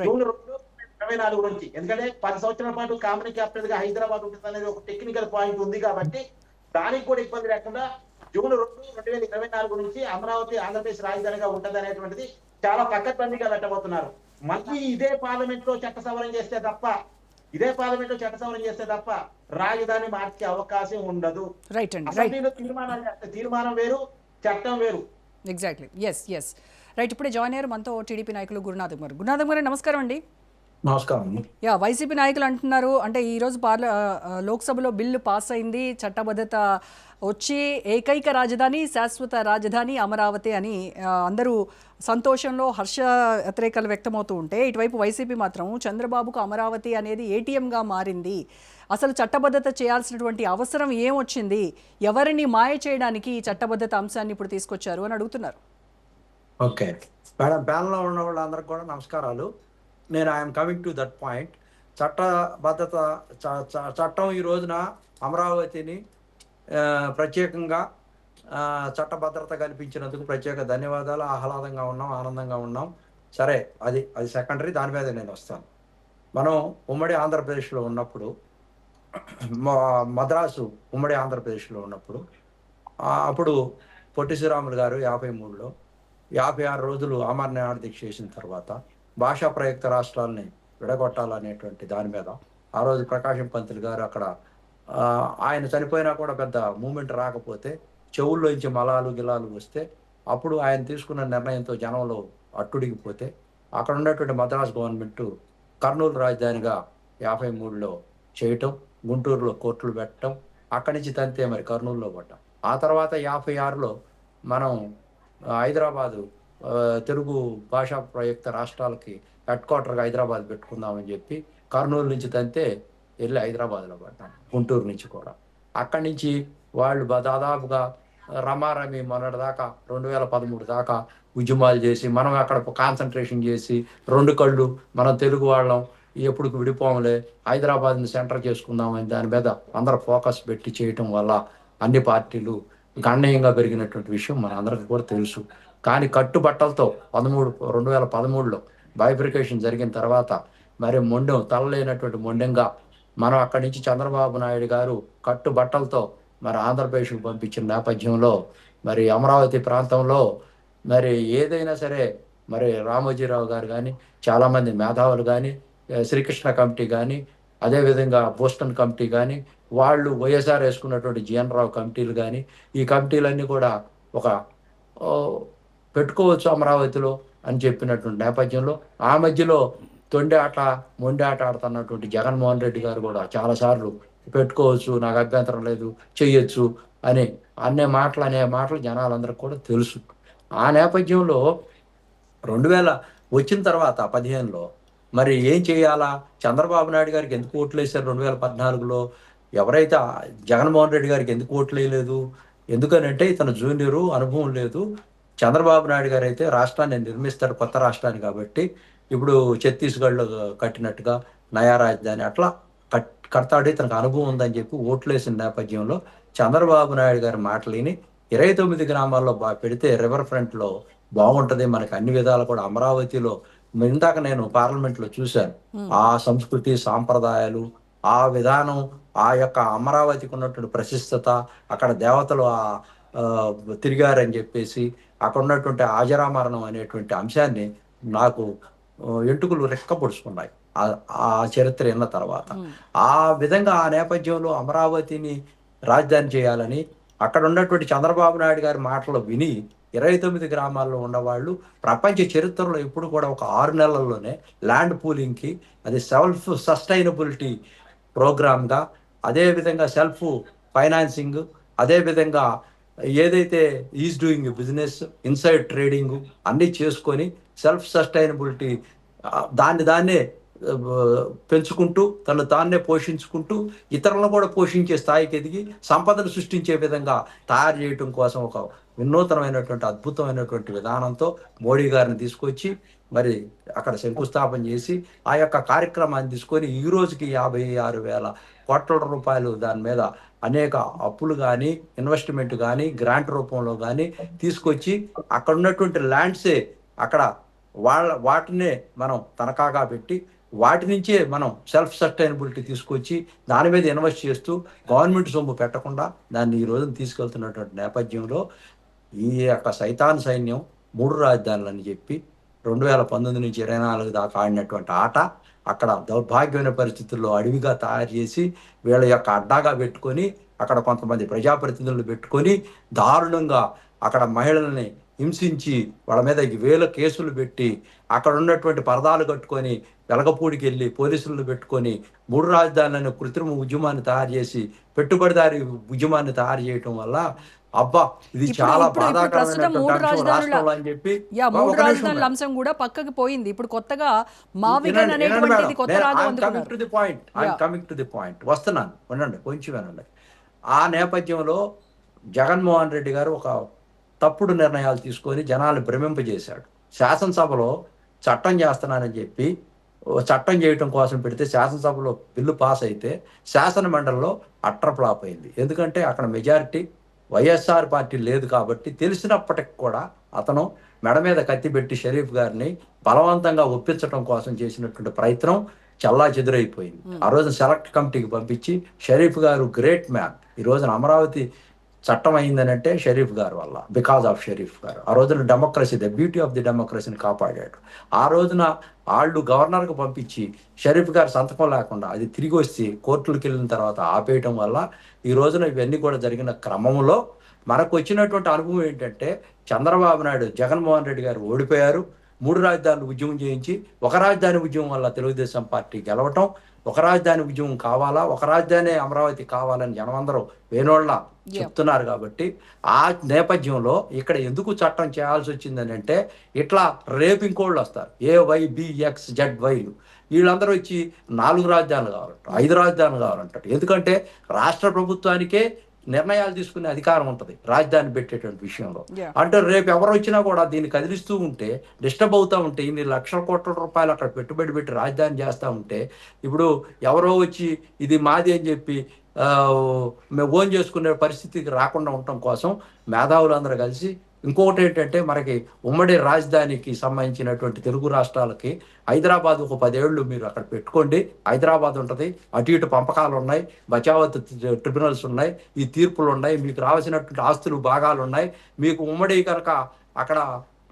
[SPEAKER 11] జూన్ 2024 నుంచి. ఎందుకంటే 10 సంవత్సరాల పాటు కామన్ క్యాపిటల్ గా హైదరాబాద్ ఉంటుంది అనేది ఒక టెక్నికల్ పాయింట్ ఉంది కాబట్టి దానికి కూడా ఇబ్బంది లేకుండా జూన్ 2, 2024 నుంచి అమరావతి ఆంధ్రప్రదేశ్ రాజధానిగా ఉంటది అనేటువంటిది చాలా పకడ్బందీగా పెట్టబోతున్నారు. మళ్ళీ ఇదే పార్లమెంట్ లో చట్ట సవరణ చేస్తే తప్ప రాజధాని మార్చే అవకాశం ఉండదు. అసెంబ్లీలో తీర్మానం వేరు, చట్టం వేరు.
[SPEAKER 1] ఎగ్జాక్ట్లీ. Yes right. ఇప్పుడే జాయిన్ అయ్యారు మనతో టీడీపీ నాయకులు గురునాథం గారు. నమస్కారం అండి.
[SPEAKER 6] నమస్కారం.
[SPEAKER 1] వైసీపీ నాయకులు అంటున్నారు, అంటే ఈరోజు లోక్సభలో బిల్లు పాస్ అయింది, చట్టబద్ధత వచ్చి ఏకైక రాజధాని, శాశ్వత రాజధాని అమరావతి అని అందరూ సంతోషంలో హర్ష వ్యతిరేకాలు వ్యక్తమవుతూ ఉంటే, ఇటువైపు వైసీపీ మాత్రం చంద్రబాబుకు అమరావతి అనేది ఏటీఎంగా మారింది, అసలు చట్టబద్ధత చేయాల్సినటువంటి అవసరం ఏమొచ్చింది, ఎవరిని మాయ చేయడానికి ఈ చట్టబద్ధత అంశాన్ని ఇప్పుడు తీసుకొచ్చారు అని అడుగుతున్నారు.
[SPEAKER 12] ఓకే మేడం, ప్యానల్లో ఉన్న వాళ్ళందరికీ కూడా నమస్కారాలు. నేను I'm coming to that point. చట్టబద్ధత చట్టం ఈ రోజున అమరావతిని ప్రత్యేకంగా చట్టభద్రత కల్పించినందుకు ప్రత్యేక ధన్యవాదాలు. ఆహ్లాదంగా ఉన్నాం, ఆనందంగా ఉన్నాం. సరే, అది సెకండరీ, దాని మీద నేను వస్తాను. మనం ఉమ్మడి ఆంధ్రప్రదేశ్లో ఉన్నప్పుడు, మద్రాసు ఉమ్మడి ఆంధ్రప్రదేశ్లో ఉన్నప్పుడు, అప్పుడు పొట్టి శ్రీరాములు గారు 53లో 56 రోజులు అమరనాథ దీక్ష చేసిన తర్వాత భాషా ప్రయుక్త రాష్ట్రాలని విడగొట్టాలనేటువంటి దాని మీద ఆ రోజు ప్రకాశం పంతులు గారు అక్కడ, ఆయన చనిపోయినా కూడా పెద్ద మూమెంట్ రాకపోతే, చెవుల్లోంచి మలాలు గిలాలు వస్తే, అప్పుడు ఆయన తీసుకున్న నిర్ణయంతో జనంలో అట్టుడిగిపోతే అక్కడ ఉన్నటువంటి మద్రాసు గవర్నమెంట్ కర్నూలు రాజధానిగా 53లో చేయటం, గుంటూరులో కోర్టులు పెట్టడం, అక్కడి నుంచి తంతే మరి కర్నూలులో పడ్డాం. ఆ తర్వాత 56లో మనం హైదరాబాదు తెలుగు భాషా ప్రయుక్త రాష్ట్రాలకి హెడ్ క్వార్టర్గా హైదరాబాద్ పెట్టుకుందామని చెప్పి కర్నూలు నుంచి తంతే వెళ్ళి హైదరాబాద్లో పడ్డాం, గుంటూరు నుంచి కూడా. అక్కడి నుంచి వాళ్ళు దాదాపుగా రమారమి మొన్నటిదాకా 2013 దాకా ఉద్యమాలు చేసి, మనం అక్కడ కాన్సన్ట్రేషన్ చేసి, రెండు కళ్ళు మనం తెలుగు వాళ్ళం ఎప్పుడు విడిపోములే, హైదరాబాద్ని సెంటర్ చేసుకుందామని దాని మీద అందరూ ఫోకస్ పెట్టి చేయటం వల్ల అన్ని పార్టీలు గణనీయంగా పెరిగినటువంటి విషయం మన అందరికీ కూడా తెలుసు. కానీ కట్టుబట్టలతో 2013లో బైఫికేషన్ జరిగిన తర్వాత మరి మొండెం తలలేనటువంటి మొండెంగా మనం అక్కడి నుంచి చంద్రబాబు నాయుడు గారు కట్టుబట్టలతో మరి ఆంధ్రప్రదేశ్కు పంపించిన నేపథ్యంలో మరి అమరావతి ప్రాంతంలో మరి ఏదైనా సరే మరి రామోజీరావు గారు కానీ, చాలామంది మేధావులు కానీ, శ్రీకృష్ణ కమిటీ కానీ, అదేవిధంగా బోస్టన్ కమిటీ కానీ, వాళ్ళు వైఎస్ఆర్ వేసుకున్నటువంటి జిఎన్ రావు కమిటీలు కానీ, ఈ కమిటీలన్నీ కూడా ఒక పెట్టుకోవచ్చు అమరావతిలో అని చెప్పినటువంటి నేపథ్యంలో ఆ మధ్యలో తొండి ఆట మొండి ఆట ఆడుతున్నటువంటి జగన్మోహన్ రెడ్డి గారు కూడా చాలాసార్లు పెట్టుకోవచ్చు, నాకు అభ్యంతరం లేదు, చెయ్యొచ్చు అనే మాటలు జనాలందరికీ కూడా తెలుసు. ఆ నేపథ్యంలో 2000 వచ్చిన తర్వాత 15లో మరి ఏం చేయాలా, చంద్రబాబు నాయుడు గారికి ఎందుకు ఓట్లు వేశారు 2014లో, ఎవరైతే జగన్మోహన్ రెడ్డి గారికి ఎందుకు ఓట్లు వేయలేదు, ఎందుకనంటే ఇతను జూనియరు, అనుభవం లేదు. చంద్రబాబు నాయుడు గారు అయితే రాష్ట్రాన్ని నిర్మిస్తారు, కొత్త రాష్ట్రాన్ని, కాబట్టి ఇప్పుడు ఛత్తీస్గఢ్లో కట్టినట్టుగా నయా రాజధాని అట్లా కడతాడు, ఇతనికి అనుభవం ఉందని చెప్పి ఓట్లు వేసిన నేపథ్యంలో చంద్రబాబు నాయుడు గారి మాటలిని 29 గ్రామాల్లో పెడితే రివర్ ఫ్రంట్లో బాగుంటది, మనకి అన్ని విధాలు కూడా అమరావతిలో ఇందాక నేను పార్లమెంట్లో చూశాను, ఆ సంస్కృతి సాంప్రదాయాలు, ఆ విధానం, ఆ యొక్క అమరావతికి ఉన్నటువంటి ప్రశస్తత, అక్కడ దేవతలు తిరిగారని చెప్పేసి అక్కడ ఉన్నటువంటి ఆజరామరణం అనేటువంటి అంశాన్ని నాకు ఎంటుకలు రెక్కపొడుచుకున్నాయి ఆ చరిత్ర విన్న తర్వాత. ఆ విధంగా ఆ నేపథ్యంలో అమరావతిని రాజధాని చేయాలని అక్కడ ఉన్నటువంటి చంద్రబాబు నాయుడు గారి మాటలు విని 29 గ్రామాల్లో ఉన్నవాళ్ళు ప్రపంచ చరిత్రలో ఇప్పుడు కూడా ఒక 6 నెలల్లోనే ల్యాండ్ పూలింగ్కి, అది సెల్ఫ్ సస్టైనబిలిటీ ప్రోగ్రామ్గా, అదేవిధంగా సెల్ఫ్ ఫైనాన్సింగ్, అదేవిధంగా ఏదైతే is doing business, inside trading అన్నీ చేసుకొని సెల్ఫ్ సస్టైనబిలిటీ దాన్నే పెంచుకుంటూ తాన్నే పోషించుకుంటూ ఇతరులను కూడా పోషించే స్థాయికి ఎదిగి సంపదను సృష్టించే విధంగా తయారు చేయడం కోసం ఒక వినూతనమైనటువంటి అద్భుతమైనటువంటి విధానంతో మోడీ గారిని తీసుకొచ్చి మరి అక్కడ శంకుస్థాపన చేసి ఆ యొక్క కార్యక్రమాన్ని తీసుకొని ఈ రోజుకి 56,000 కోట్ల రూపాయలు దాని మీద అనేక అప్పులు కానీ, ఇన్వెస్ట్మెంట్ కానీ, గ్రాంట్ రూపంలో కానీ తీసుకొచ్చి అక్కడ ఉన్నటువంటి ల్యాండ్సే అక్కడ వాటినే మనం తనఖాగా పెట్టి వాటి నుంచే మనం సెల్ఫ్ సస్టైనబిలిటీ తీసుకొచ్చి దాని మీద ఇన్వెస్ట్ చేస్తూ గవర్నమెంట్ సొమ్ము పెట్టకుండా దాన్ని ఈ రోజున తీసుకెళ్తున్నటువంటి నేపథ్యంలో ఈ యొక్క సైతాన్ సైన్యం 3 రాజధానులని చెప్పి 2019 నుంచి 24 దాకా ఆడినటువంటి ఆట అక్కడ దౌర్భాగ్యమైన పరిస్థితుల్లో అడవిగా తయారు చేసి వీళ్ళ యొక్క అడ్డాగా పెట్టుకొని అక్కడ కొంతమంది ప్రజాప్రతినిధులను పెట్టుకొని దారుణంగా అక్కడ మహిళల్ని హింసించి వాళ్ళ మీద 1000 కేసులు పెట్టి అక్కడ ఉన్నటువంటి పరదాలు కట్టుకొని వెలగపూడికి వెళ్ళి పోలీసులను పెట్టుకొని 3 రాజధానులను కృత్రిమ ఉద్యమాన్ని తయారు చేసి పెట్టుబడిదారి ఉద్యమాన్ని తయారు చేయటం వల్ల అబ్బా ఇది చాలా బాధాకరమైన అని చెప్పి
[SPEAKER 1] 3 రాజధానుల అంశం కూడా పక్కకి పోయింది. ఇప్పుడు కొత్తగా మావిగన్ అనేటువంటిది కొత్త రాజధాని.
[SPEAKER 12] కమింగ్ టు ది పాయింట్ వస్తున్నాను, ఉండండి కొంచెం వినండి. ఆ నేపథ్యంలో జగన్మోహన్ రెడ్డి గారు ఒక తప్పుడు నిర్ణయాలు తీసుకొని జనాలు భ్రమింపజేశాడు. శాసనసభలో చట్టం చేస్తున్నానని చెప్పి చట్టం చేయటం కోసం పెడితే శాసనసభలో బిల్లు పాస్ అయితే శాసన మండలిలో అట్రప్లాప్ అయింది. ఎందుకంటే అక్కడ మెజారిటీ వైఎస్ఆర్ పార్టీ లేదు కాబట్టి తెలిసినప్పటికి కూడా అతను మెడ మీద కత్తి పెట్టి షరీఫ్ గారిని బలవంతంగా ఒప్పించడం కోసం చేసినటువంటి ప్రయత్నం చల్లా చెదురైపోయింది. ఆ రోజున సెలెక్ట్ కమిటీకి పంపించి షరీఫ్ గారు గ్రేట్ మ్యాన్, ఈ రోజున అమరావతి చట్టం అయిందనంటే షరీఫ్ గారు వల్ల, బికాజ్ ఆఫ్ షరీఫ్ గారు. ఆ రోజున democracy, the beauty of the డెమోక్రసీని కాపాడాడు. ఆ రోజున వాళ్ళు గవర్నర్కు పంపించి షరీఫ్ గారు సంతకం లేకుండా అది తిరిగి వచ్చి కోర్టులకు వెళ్ళిన తర్వాత ఆపేయటం వల్ల ఈ రోజున ఇవన్నీ కూడా జరిగిన క్రమంలో మనకు వచ్చినటువంటి అనుభవం ఏంటంటే చంద్రబాబు నాయుడు, జగన్మోహన్ రెడ్డి గారు ఓడిపోయారు. 3 రాజధానులు ఉద్యమం చేయించి ఒక రాజధాని ఉద్యమం వల్ల తెలుగుదేశం పార్టీ గెలవటం, ఒక రాజధాని ఉద్యమం కావాలా, ఒక రాజధాని అమరావతి కావాలని జనమందరూ వేనోళ్ళ చెప్తున్నారు. కాబట్టి ఆ నేపథ్యంలో ఇక్కడ ఎందుకు చట్టం చేయాల్సి వచ్చిందని అంటే, ఇట్లా రేపు ఇంకోళ్ళు వస్తారు, AYBXZYలు, వీళ్ళందరూ వచ్చి 4 రాజధానులు కావాలంటారు, 5 రాజధానులు కావాలంటారు. ఎందుకంటే రాష్ట్ర ప్రభుత్వానికే నిర్ణయాలు తీసుకునే అధికారం ఉంటుంది రాజధాని పెట్టేటువంటి విషయంలో. అంటే రేపు ఎవరు వచ్చినా కూడా దీన్ని కదిలిస్తూ ఉంటే, డిస్టర్బ్ అవుతూ ఉంటే, ఇన్ని లక్షల కోట్ల రూపాయలు అక్కడ పెట్టుబడి పెట్టి రాజధాని చేస్తూ ఉంటే, ఇప్పుడు ఎవరో వచ్చి ఇది మాది అని చెప్పి మేము ఓన్ చేసుకునే పరిస్థితికి రాకుండా ఉండటం కోసం మేధావులందరూ కలిసి, ఇంకొకటి ఏంటంటే మనకి ఉమ్మడి రాజధానికి సంబంధించినటువంటి తెలుగు రాష్ట్రాలకి హైదరాబాద్ ఒక 10 ఏళ్ళు మీరు అక్కడ పెట్టుకోండి, హైదరాబాద్ ఉంటుంది, అటు ఇటు పంపకాలు ఉన్నాయి, బచావత్ ట్రిబ్యునల్స్ ఉన్నాయి, ఈ తీర్పులు ఉన్నాయి, మీకు రావాల్సినటువంటి ఆస్తులు భాగాలు ఉన్నాయి, మీకు ఉమ్మడి కనుక అక్కడ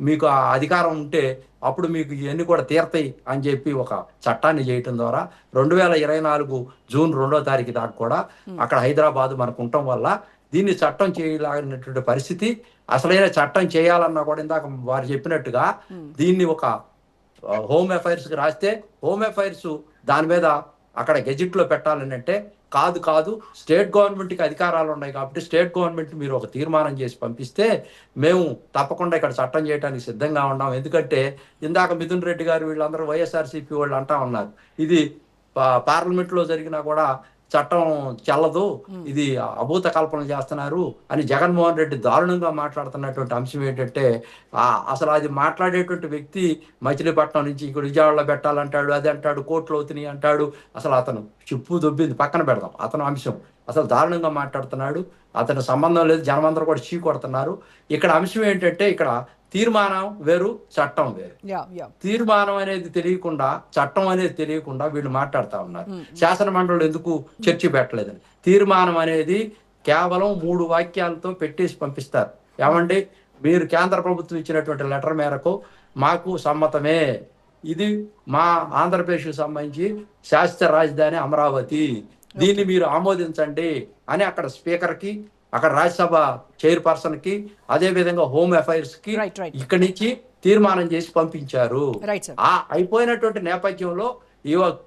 [SPEAKER 12] మీకు ఆ అధికారం ఉంటే అప్పుడు మీకు ఇవన్నీ కూడా తీరతాయి అని చెప్పి ఒక చట్టాన్ని చేయటం ద్వారా 2024 జూన్ 2వ తారీఖు దాకా కూడా అక్కడ హైదరాబాద్ మనకు ఉండటం వల్ల దీన్ని చట్టం చేయలాగినటువంటి పరిస్థితి. అసలైన చట్టం చేయాలన్నా కూడా ఇందాక వారు చెప్పినట్టుగా దీన్ని ఒక హోమ్ అఫైర్స్కి రాస్తే, హోమ్ అఫైర్స్ దాని మీద అక్కడ గెజిట్లో పెట్టాలని అంటే కాదు, స్టేట్ గవర్నమెంట్కి అధికారాలు ఉన్నాయి కాబట్టి స్టేట్ గవర్నమెంట్ మీరు ఒక తీర్మానం చేసి పంపిస్తే మేము తప్పకుండా ఇక్కడ చట్టం చేయడానికి సిద్ధంగా ఉన్నాం. ఎందుకంటే ఇందాక మిథున్ రెడ్డి గారు వీళ్ళందరూ వైఎస్ఆర్సీపీ వాళ్ళు అంటా ఉన్నారు, ఇది పార్లమెంట్లో జరిగినా కూడా చట్టం చెల్లదు, ఇది అభూత కల్పన చేస్తున్నారు అని జగన్మోహన్ రెడ్డి దారుణంగా మాట్లాడుతున్నటువంటి అంశం ఏంటంటే, అసలు అది మాట్లాడేటువంటి వ్యక్తి మచిలీపట్నం నుంచి ఇక్కడ విజయవాడలో పెట్టాలంటాడు, అది అంటాడు, కోర్టులు అవుతున్నాయి అంటాడు. అసలు అతను చెప్పు దొబ్బింది పక్కన పెడదాం, అతను అంశం అసలు దారుణంగా మాట్లాడుతున్నాడు, అతను సంబంధం లేదు, జనమందరూ కూడా చీ కొడుతున్నారు. ఇక్కడ అంశం ఏంటంటే, ఇక్కడ తీర్మానం వేరు, చట్టం వేరు. తీర్మానం అనేది తెలియకుండా, చట్టం అనేది తెలియకుండా వీళ్ళు మాట్లాడుతూ ఉన్నారు. శాసన మండలి ఎందుకు చర్చ పెట్టలేదని. తీర్మానం అనేది కేవలం 3 వాక్యాలతో పెట్టేసి పంపిస్తారు. ఏమండి, మీరు కేంద్ర ప్రభుత్వం ఇచ్చినటువంటి లెటర్ మేరకు మాకు సమ్మతమే, ఇది మా ఆంధ్రప్రదేశ్కి సంబంధించి శాశ్వత రాజధాని అమరావతి, దీన్ని మీరు ఆమోదించండి అని అక్కడ స్పీకర్కి, అక్కడ రాజ్యసభ చైర్పర్సన్ కి, అదే విధంగా హోమ్ అఫైర్స్ కి ఇక్కడి నుంచి తీర్మానం చేసి పంపించారు. ఆ అయిపోయినటువంటి నేపథ్యంలో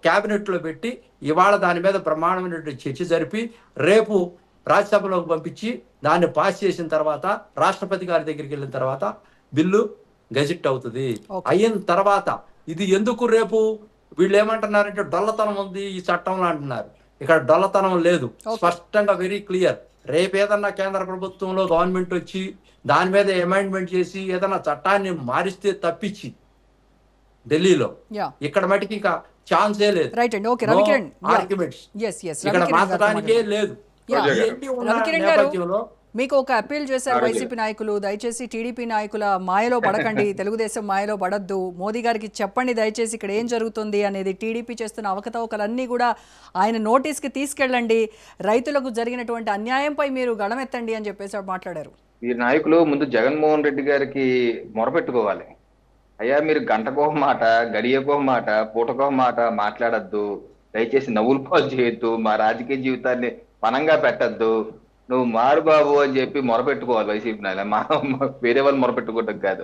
[SPEAKER 12] కేబినెట్ లో పెట్టి ఇవాళ దాని మీద ప్రమాణమైనటువంటి చర్చ జరిపి రేపు రాజ్యసభలోకి పంపించి దాన్ని పాస్ చేసిన తర్వాత రాష్ట్రపతి గారి దగ్గరికి వెళ్ళిన తర్వాత బిల్లు గెజిట్ అవుతుంది. అయిన తర్వాత ఇది ఎందుకు రేపు వీళ్ళు ఏమంటున్నారంటే డొల్లతనం ఉంది ఈ చట్టంలో అంటున్నారు. ఇక్కడ డొల్లతనం లేదు, స్పష్టంగా వెరీ క్లియర్. రేపు ఏదన్నా కేంద్ర ప్రభుత్వంలో గవర్నమెంట్ వచ్చి దాని మీద అమెండ్మెంట్ చేసి ఏదన్నా చట్టాన్ని మారిస్తే తప్పించి ఢిల్లీలో, ఇక్కడ మటుకి ఇక ఛాన్సే లేదు, ఇక్కడ మార్చడానికే లేదు.
[SPEAKER 1] మీకు ఒక అప్పీల్ చేశారు వైసీపీ నాయకులు, దయచేసి టీడీపీ నాయకుల మాయలో పడకండి, తెలుగుదేశం మాయలో పడద్దు, మోదీ గారికి చెప్పండి దయచేసి ఇక్కడ ఏం జరుగుతుంది అనేది, టీడీపీ చేస్తున్న అవకతవకలన్నీ కూడా ఆయన నోటీస్కి తీసుకెళ్ళండి, రైతులకు జరిగినటువంటి అన్యాయంపై మీరు గళమెత్తండి అని చెప్పేసి మాట్లాడారు.
[SPEAKER 9] ఈ నాయకులు ముందు జగన్మోహన్ రెడ్డి గారికి మొరపెట్టుకోవాలి. అయ్యా, మీరు గంటకో మాట, గడియకో మాట, పూటకో మాట మాట్లాడద్దు, దయచేసి నవ్వులు పాలు చేయొద్దు, మా రాజకీయ జీవితాన్ని పనంగా పెట్టద్దు, నువ్వు మారు బాబు అని చెప్పి మొరపెట్టుకోవాలి వైసీపీ నాయకులు. వేరే వాళ్ళు మొరపెట్టుకోవడం కాదు,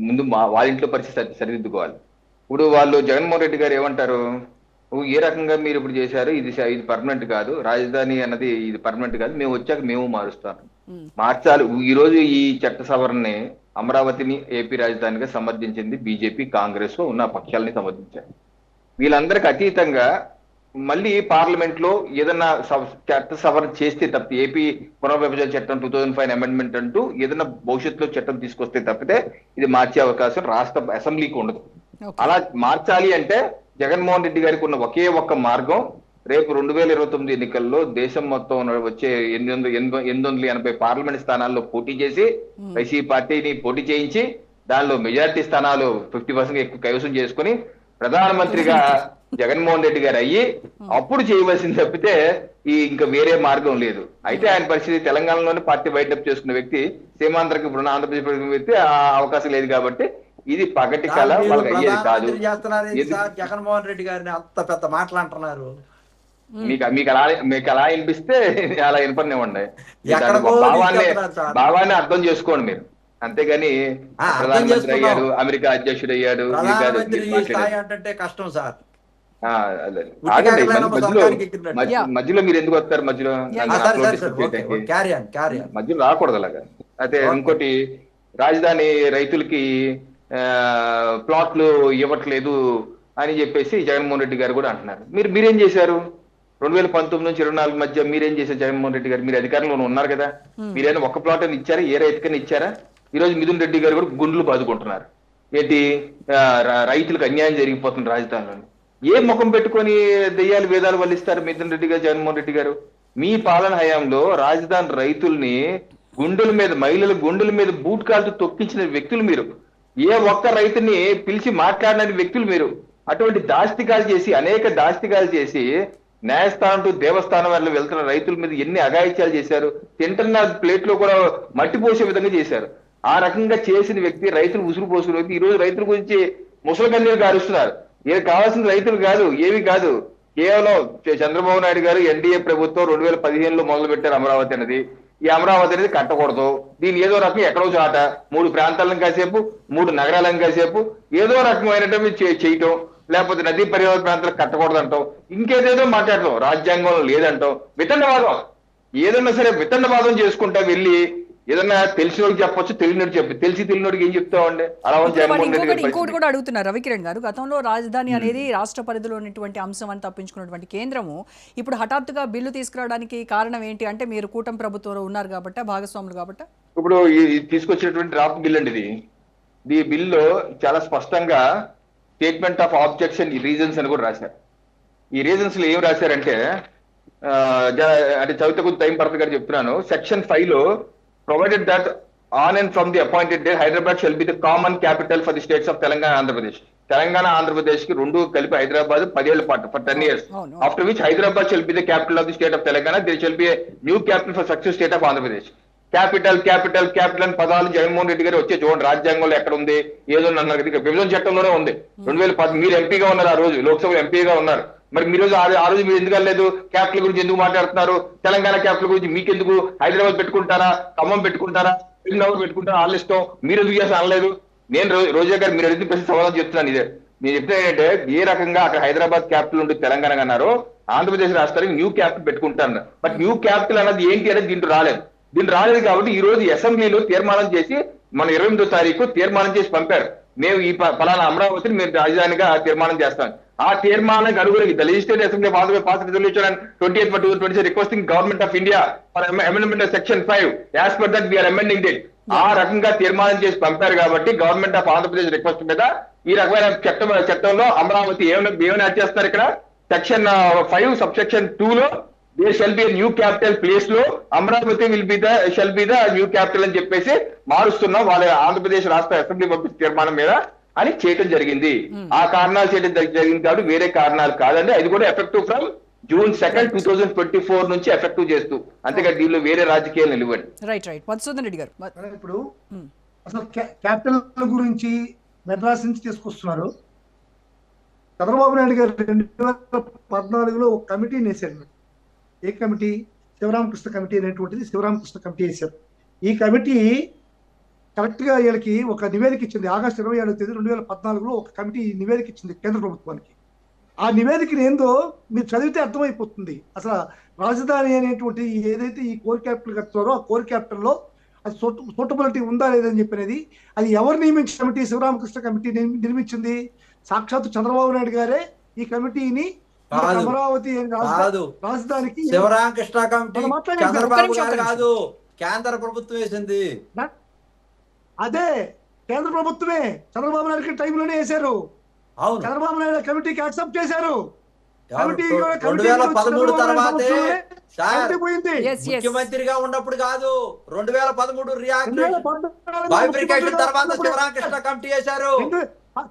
[SPEAKER 9] ముందు వాళ్ళ ఇంట్లో పరిస్థితి సరిదిద్దుకోవాలి. ఇప్పుడు వాళ్ళు జగన్మోహన్ రెడ్డి గారు ఏమంటారు, ఏ రకంగా మీరు ఇప్పుడు చేశారు, ఇది పర్మనెంట్ కాదు, రాజధాని అన్నది ఇది పర్మనెంట్ కాదు, మేము వచ్చాక మేము మారుస్తాను, మార్చాలి. ఈ రోజు ఈ చట్ట సవరణని, అమరావతిని ఏపీ రాజధానిగా సమర్థించింది బీజేపీ, కాంగ్రెస్ ఉన్న పక్షాలని సమర్థించారు. వీళ్ళందరికీ అతీతంగా మళ్ళీ పార్లమెంట్ లో ఏదన్నా చట్ట సవరణ చేస్తే తప్పితే, ఏపీ పునర్విభజన చట్టం 2005 అమెండ్మెంట్ అంటూ ఏదైనా భవిష్యత్తులో చట్టం తీసుకొస్తే తప్పితే ఇది మార్చే అవకాశం రాష్ట్ర అసెంబ్లీకి ఉండదు. అలా మార్చాలి అంటే జగన్మోహన్ రెడ్డి గారికి ఉన్న ఒకే ఒక్క మార్గం, రేపు 2029 ఎన్నికల్లో దేశం మొత్తం వచ్చే 880 పార్లమెంట్ స్థానాల్లో పోటీ చేసి వైసీపీ పార్టీని పోటీ చేయించి దానిలో మెజారిటీ స్థానాలు 50% ఎక్కువ కైవసం చేసుకుని ప్రధానమంత్రిగా జగన్మోహన్ రెడ్డి గారు అయ్యి అప్పుడు చేయవలసింది తప్పితే ఇంకా వేరే మార్గం లేదు. అయితే ఆయన పరిస్థితి తెలంగాణలోనే పార్టీ వైటప్ చేసుకున్న వ్యక్తి, సీమాంధ్రకి ఇప్పుడు ఆంధ్రప్రదేశ్ వ్యక్తి ఆ అవకాశం లేదు. కాబట్టి ఇది పగటి కళ, వాళ్ళకి అయ్యేది కాదు.
[SPEAKER 12] జగన్మోహన్ రెడ్డి గారిని అంత పెద్ద మాటలు అంటున్నారు.
[SPEAKER 9] మీకు అలా వినిపిస్తే అలా వినపడినివ్వండి, భావాన్ని అర్థం చేసుకోండి మీరు. అంతేగాని ప్రధానమంత్రి అయ్యాడు, అమెరికా అధ్యక్షుడు అయ్యాడు
[SPEAKER 12] అంటే కష్టం సార్.
[SPEAKER 9] అదే.
[SPEAKER 12] ఉట్టి
[SPEAKER 9] ఆగండి,
[SPEAKER 12] కాకరలేనమ్మ
[SPEAKER 9] మధ్యలో
[SPEAKER 12] స్వర్గానికి ఎక్కినట్టు.
[SPEAKER 9] మధ్యలో మీరు ఎందుకు వస్తారు మధ్యలో? నన్ను
[SPEAKER 12] సరే
[SPEAKER 9] upload
[SPEAKER 12] సరే
[SPEAKER 9] disturb
[SPEAKER 12] సరే ఓకే
[SPEAKER 9] చేయడానికి.
[SPEAKER 12] క్యారీ ఆన్
[SPEAKER 9] మధ్యలో రాకూడదు అలాగా. అయితే
[SPEAKER 12] Okay.
[SPEAKER 9] ఇంకోటి, రాజధాని రైతులకి ప్లాట్లు ఇవ్వట్లేదు అని చెప్పేసి జగన్మోహన్ రెడ్డి గారు కూడా అంటున్నారు. మీరేం చేశారు 2019 నుంచి 24 మధ్య? మీరేం చేశారు జగన్మోహన్ రెడ్డి గారు? మీరు అధికారంలో ఉన్నారు కదా, మీరైనా ఒక్క ప్లాట్ అని ఇచ్చారా? ఏ రైతుకైనా ఇచ్చారా? ఈ రోజు మిథున్ రెడ్డి గారు కూడా గుండ్లు బాదుకుంటున్నారు. ఏంటి, రైతులకు అన్యాయం జరిగిపోతుంది రాజధానిలో. ఏ ముఖం పెట్టుకొని దెయ్యాలు వేదాలు వల్లిస్తారు మిథున్ రెడ్డి గారు, జగన్మోహన్ రెడ్డి గారు? మీ పాలన హయాంలో రాజధాని రైతుల్ని గుండెల మీద, మహిళల గుండెల మీద బూట్ కాలుతో తొక్కించిన వ్యక్తులు మీరు. ఏ ఒక్క రైతుని పిలిచి మాట్లాడిన వ్యక్తులు మీరు. అటువంటి దాష్టికాలు చేసి, అనేక దాష్టికాలు చేసి, న్యాయస్థానం టు దేవస్థానం వల్ల వెళ్తున్న రైతుల మీద ఎన్ని అఘాయిత్యాలు చేశారు. తింటున్న ప్లేట్ లో కూడా మట్టి పోసే విధంగా చేశారు. ఆ రకంగా చేసిన వ్యక్తి రైతులు ఉసురు పోసిన వ్యక్తి ఈ రోజు రైతుల గురించి ముసలికన్నీరు గారుస్తున్నారు. ఏది కావాల్సిన రైతులు కాదు, ఏవి కాదు, కేవలం చంద్రబాబు నాయుడు గారు ఎన్డీఏ ప్రభుత్వం 2015లో మొదలు పెట్టారు అమరావతి అనేది. ఈ అమరావతి అనేది కట్టకూడదు, దీని ఏదో రకం ఎక్కడో చాట 3 ప్రాంతాలను కాసేపు, 3 నగరాలను కాసేపు ఏదో రకమైనటువంటి చేయటం, లేకపోతే నదీ పరివాహ ప్రాంతాలకు కట్టకూడదు అంటాం, ఇంకేదేదో మాట్లాడటం, రాజ్యాంగంలో లేదంటాం, వితండవాదం. ఏదన్నా సరే వితండవాదం చేసుకుంటా వెళ్ళి ఏదన్నా తెలిసినోడికి చెప్పొచ్చు, తెలియనోడికి తెలియనోడికి ఏం చెప్తామండి? అలా
[SPEAKER 1] ఇంకోటి కూడా అడుగుతున్నారు రవికిరణ్ గారు. గతంలో రాజధాని అనేది రాష్ట్ర పరిధిలో ఉన్నటువంటి అంశం అని తప్పించుకున్నటువంటి కేంద్రము ఇప్పుడు హఠాత్తుగా బిల్లు తీసుకురావడానికి కారణం ఏంటి అంటే, మీరు కూటమి ప్రభుత్వంలో ఉన్నారు కాబట్టి, భాగస్వాములు కాబట్టి.
[SPEAKER 9] ఇప్పుడు తీసుకొచ్చినటువంటి డ్రాఫ్ట్ బిల్ అండి ఇది. ఈ బిల్లో చాలా స్పష్టంగా స్టేట్మెంట్ ఆఫ్ ఆబ్జెక్షన్ రీజన్స్ అని కూడా రాశారు. ఈ రీజన్స్ లో ఏం రాశారంటే, అంటే చదివితే కొంచెం టైం పడుతుంది గారు చెప్తున్నాను. సెక్షన్ 5 లో provided that on and from the appointed date Hyderabad shall be the common capital for the states of Telangana and Andhra Pradesh. Telangana Andhra Pradesh కి రెండు కలిపి హైదరాబాద్ 10 ఏళ్ల పాటు for 10 years. After which Hyderabad shall be the capital of the state of Telangana. There shall be a new capital for successive state of Andhra Pradesh. Capital అని పదాలు జగన్మోహన్ రెడ్డి గారు వచ్చే చూడండి, రాజ్యాంగంలో ఎక్కడ ఉంది, ఏదో అన్నారు కదా, విభజన చట్టంలోనే ఉంది. 2010 మీరు ఎంపీగా ఉన్నారు, ఆ రోజు లోక్సభ ఎంపీగా ఉన్నారు. మరి మీరు ఆ రోజు మీరు ఎందుకు వెళ్ళలేదు? క్యాపిటల్ గురించి ఎందుకు మాట్లాడుతున్నారు? తెలంగాణ క్యాపిటల్ గురించి మీకెందుకు? హైదరాబాద్ పెట్టుకుంటారా, ఖమ్మం పెట్టుకుంటారా, పెట్టుకుంటారా, వాళ్ళ ఇష్టం. మీరు ఎందుకు చేసి అనలేదు? నేను రోజా గారు మీరు అడిగిన ప్రశ్న సమాధానం చెప్తున్నాను. ఇదే నేను చెప్తున్నా ఏంటంటే, ఏ రకంగా అక్కడ హైదరాబాద్ క్యాపిటల్ ఉంటే తెలంగాణ అన్నారో, ఆంధ్రప్రదేశ్ రాష్ట్రానికి న్యూ క్యాపిటల్ పెట్టుకుంటాను. బట్ న్యూ క్యాపిటల్ అనేది ఏంటి అనేది దీంట్లో రాలేదు కాబట్టి ఈ రోజు అసెంబ్లీలో తీర్మానం చేసి మన 28వ తారీఖు తీర్మానం చేసి పంపారు. మేము ఈ ఫలానా అమరావతిని మేము రాజధానిగా తీర్మానం చేస్తాం. ఆ తీర్మానానికి అనుగుణంగా the legislative assembly pass resolution and 28/2020 requesting government of India for amendment of section 5 as per that we are amending it. ఆ రకంగా తీర్మానం చేసి పంపారు కాబట్టి గవర్నమెంట్ ఆఫ్ ఆంధ్రప్రదేశ్ రిక్వెస్ట్ మీద ఈ రకమైన చట్టంలో అమరావతి ఏమైనా యాడ్ చేస్తున్నారు. ఇక్కడ సెక్షన్ 5 సబ్ సెక్షన్ 2 లో there shall be a new capital place లో Amaravati shall be the new capital అని చెప్పేసి మారుస్తున్నాం వాళ్ళ ఆంధ్రప్రదేశ్ రాష్ట్ర అసెంబ్లీ పంపిన తీర్మానం మీద అని చేయడం జరిగింది. ఆ కారణాలు చేయడం జరిగింది కాబట్టి వేరే కారణాలు కాదండి. అది కూడా ఎఫెక్టివ్ ఫ్రమ్ June 2nd, 2024 నుంచి ఎఫెక్టివ్ చేస్తూ, అంతేగా దీనిలో వేరే రాజకీయాలు నిలవండి.
[SPEAKER 1] రైట్ మధుసూదన్ రెడ్డి గారు,
[SPEAKER 10] ఇప్పుడు అసలు క్యాపిటల్ గురించి మెడ్రాస్ నుంచి తీసుకొస్తున్నారు. చంద్రబాబు నాయుడు గారు 2014లో ఒక కమిటీని వేశారు. ఏ కమిటీ? శివరామకృష్ణ కమిటీ అనేటువంటిది శివరామకృష్ణ కమిటీ వేశారు. ఈ కమిటీ కరెక్ట్ గా వీళ్ళకి ఒక నివేదిక ఇచ్చింది. ఆగస్టు 27వ తేదీ 2014లో ఒక కమిటీ నివేదిక ఇచ్చింది కేంద్ర ప్రభుత్వానికి. ఆ నివేదికను ఏందో మీరు చదివితే అర్థమైపోతుంది. అసలు రాజధాని అనేటువంటి ఏదైతే ఈ కోర్ క్యాపిటల్ కడుతున్నారో ఆ కోర్ క్యాపిటల్లో అది సూటబిలిటీ ఉందా లేదని చెప్పినది అది ఎవరు నియమించిన కమిటీ? శివరామకృష్ణ కమిటీ నిర్మించింది. సాక్షాత్ చంద్రబాబు నాయుడు గారే ఈ కమిటీని అమరావతి రాజధానికి
[SPEAKER 12] శివరామకృష్ణ కమిటీ చంద్రబాబు గారు కాదు, కేంద్ర ప్రభుత్వం వేసింది.
[SPEAKER 10] అదే కేంద్ర ప్రభుత్వమే చంద్రబాబు నాయుడు టైంలోనే వేశారు. చంద్రబాబు నాయుడు కమిటీకి యాక్సెప్ట్ చేశారు.
[SPEAKER 12] 2013 తర్వాతే ముఖ్యమంత్రిగా ఉన్నప్పుడు కాదు, 2013 బైఫికేషన్ తర్వాత శివరామకృష్ణ కమిటీ వేశారు.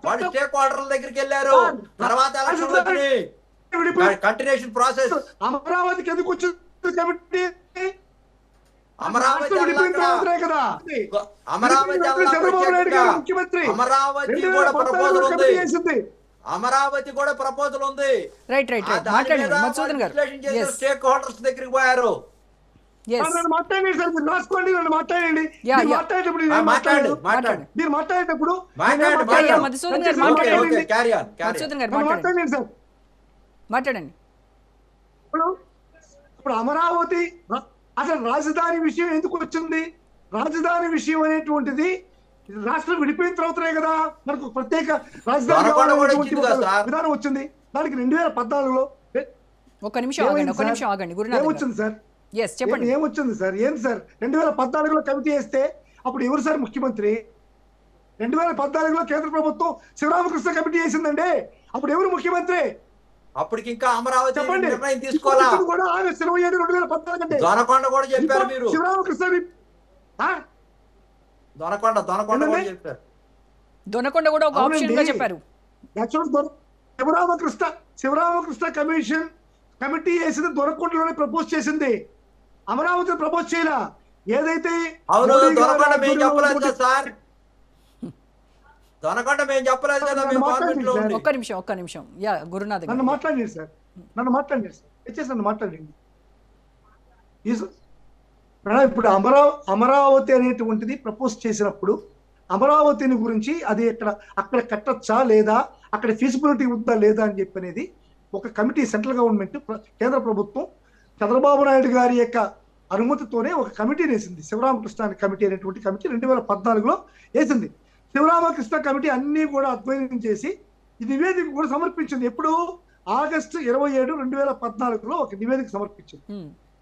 [SPEAKER 12] వాడు స్టేక్ హోల్డర్ల దగ్గరికి వెళ్ళారు. తర్వాత ఎలక్షన్ వచ్చినాయి. Continuation process.
[SPEAKER 10] అమరావతికి ఎందుకు వచ్చింది కమిటీ?
[SPEAKER 12] అమరావతి
[SPEAKER 10] ముఖ్యమంత్రి
[SPEAKER 12] కూడా ప్రపోజల్ ఉంది. అమరావతి కూడా ప్రపోజల్ ఉంది. స్టేక్ హోల్డర్స్ దగ్గరికి పోయారు.
[SPEAKER 10] మాట్లాడండి సార్, మీరు రాసుకోండి, నన్ను మాట్లాడండి. మీరు మాట్లాడేటప్పుడు
[SPEAKER 1] మధుసూదన్ గారు మాట్లాడండి సార్. మాట్లాడండి.
[SPEAKER 10] ఇప్పుడు అమరావతి అసలు రాజధాని విషయం ఎందుకు వచ్చింది? రాజధాని విషయం అనేటువంటిది రాష్ట్రం విడిపోయిన తర్వాతనే కదా మనకు ప్రత్యేక రాజధాని విధానం వచ్చింది. దానికి 2014లో
[SPEAKER 1] ఒక్క నిమిషం ఆగండి గురునాథ్.
[SPEAKER 10] ఏమొచ్చింది సార్?
[SPEAKER 1] చెప్పండి.
[SPEAKER 10] ఏమొచ్చింది సార్? ఏంటి సార్ 2014లో కమిటీ వేస్తే అప్పుడు ఎవరు సార్ ముఖ్యమంత్రి? 2014లో కేంద్ర ప్రభుత్వం శివరామకృష్ణ కమిటీ వేసిందండి. అప్పుడు ఎవరు ముఖ్యమంత్రి?
[SPEAKER 12] అప్పటికి ఇంకా అమరావతి
[SPEAKER 10] చెప్పండి.
[SPEAKER 12] నిర్ణయం తీసుకోవాలా?
[SPEAKER 10] కూడా ఆగస్టు 27, 2014 అంటే
[SPEAKER 12] దొనకొండ కూడా చెప్పారు మీరు.
[SPEAKER 10] శివరామకృష్ణ
[SPEAKER 12] దొనకొండ కూడా చెప్పారు.
[SPEAKER 1] దొనకొండ కూడా ఒక ఆప్షన్ గా చెప్పారు.
[SPEAKER 10] శివరామకృష్ణ కమిటీ వేసింది దొనకొండలోనే ప్రపోజ్ చేసింది, అమరావతి ప్రపోజ్ చేయలా. ఏదైతే
[SPEAKER 12] దొనకొండ మేము చెప్పలేదు కదా సార్, దొనకొండ మేము చెప్పలేదు కదా.
[SPEAKER 1] ఒక్క నిమిషం గురునాథ్
[SPEAKER 10] నన్ను మాట్లాడండి సార్. నన్ను మాట్లాడండి. ఇప్పుడు అమరావతి అనేటువంటిది ప్రపోజ్ చేసినప్పుడు అమరావతిని గురించి అది అక్కడ కట్టచ్చా లేదా, అక్కడ ఫీజిబిలిటీ ఉందా లేదా అని చెప్పి అనేది ఒక కమిటీ, సెంట్రల్ గవర్నమెంట్ కేంద్ర ప్రభుత్వం చంద్రబాబు నాయుడు గారి యొక్క అనుమతితోనే ఒక కమిటీని వేసింది. శివరామకృష్ణ కమిటీ అనేటువంటి కమిటీ 2014లో వేసింది. శివరామకృష్ణ కమిటీ అన్ని కూడా అధ్యయనం చేసి ఈ నివేదిక కూడా సమర్పించింది. ఎప్పుడు? ఆగస్టు 27, 2014లో ఒక నివేదిక సమర్పించింది.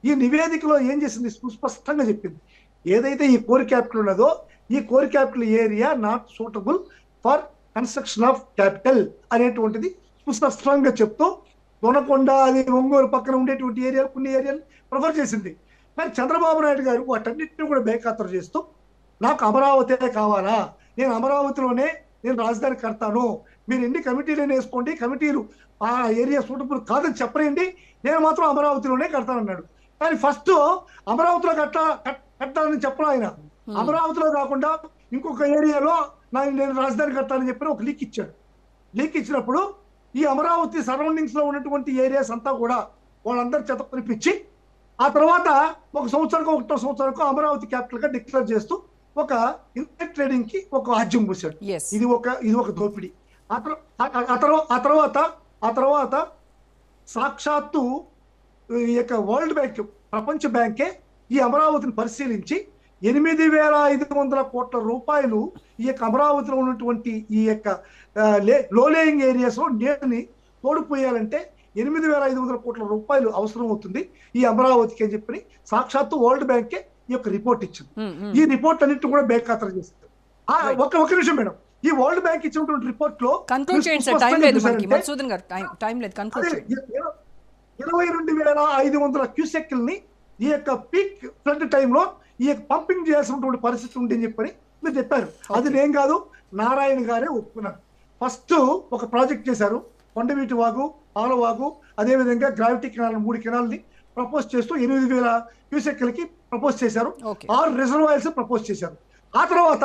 [SPEAKER 10] ఈ నివేదికలో ఏం చేసింది? సుస్పష్టంగా చెప్పింది, ఏదైతే ఈ కోర్ క్యాపిటల్ ఉన్నదో ఈ core capital area not suitable for construction of capital అనేటువంటిది సుస్పష్టంగా చెప్తూ దొనకొండ అది ఒంగోలు పక్కన ఉండేటువంటి ఏరియాలు కొన్ని ఏరియాలు ప్రిఫర్ చేసింది. కానీ చంద్రబాబు నాయుడు గారు వాటన్నిటిని కూడా బేఖాతరు చేస్తూ నాకు అమరావతి కావాలా, నేను అమరావతిలోనే రాజధాని కడతాను, మీరు ఎన్ని కమిటీలను వేసుకోండి, కమిటీలు ఆ ఏరియా సూటబుల్ కాదని చెప్పలేండి, నేను మాత్రం అమరావతిలోనే కడతానన్నాడు. కానీ ఫస్ట్ అమరావతిలో కట్టాలని చెప్పడం ఆయన, అమరావతిలో కాకుండా ఇంకొక ఏరియాలో నేను రాజధాని కడతానని చెప్పి ఒక లీక్ ఇచ్చాడు. లీక్ ఇచ్చినప్పుడు ఈ అమరావతి సరౌండింగ్స్ లో ఉన్నటువంటి ఏరియాస్ అంతా కూడా వాళ్ళందరూ చెత్త పిలిపించి ఆ తర్వాత ఒక సంవత్సరానికి అమరావతి క్యాపిటల్ గా డిక్లేర్ చేస్తూ ఒక ఇన్సైడ్ ట్రేడింగ్ కి ఒక ఆజ్యం పూసాడు. ఇది ఒక దోపిడీ. ఆ తర్వాత సాక్షాత్తు ఈ యొక్క వరల్డ్ బ్యాంక్, ప్రపంచ బ్యాంకే ఈ అమరావతిని పరిశీలించి 8,500 కోట్ల రూపాయలు ఈ యొక్క అమరావతిలో ఉన్నటువంటి ఈ యొక్క లో లేయింగ్ ఏరియాస్ లో నీటిని తోడిపోయాలంటే 8,500 కోట్ల రూపాయలు అవసరం అవుతుంది ఈ అమరావతికి అని చెప్పి సాక్షాత్తు వరల్డ్ బ్యాంకే ఈ యొక్క రిపోర్ట్ ఇచ్చింది. ఈ రిపోర్ట్ అన్నింటిని కూడా బేఖాతరు చేస్తారు. ఒక నిమిషం మేడం, ఈ వరల్డ్ బ్యాంక్ ఇచ్చినటువంటి రిపోర్ట్ లో 22,500 క్యూసెక్ని ఈ యొక్క పీక్ ఫ్లడ్ టైంలో ఈ యొక్క పంపింగ్ చేయాల్సినటువంటి పరిస్థితి ఉంది అని చెప్పని మీరు చెప్పారు. అది నేను కాదు, నారాయణ గారే ఒప్పుకున్నారు. ఫస్ట్ ఒక ప్రాజెక్ట్ చేశారు, కొండవీటి వాగు, పాలవాగు, అదేవిధంగా గ్రావిటీ కెనాల్ 3 కెనాల్ని ప్రపోజ్ చేస్తూ 8,000 క్యూసెక్లకి ప్రపోజ్ చేశారు. 6 రిజర్వాయర్స్ ప్రపోజ్ చేశారు. ఆ తర్వాత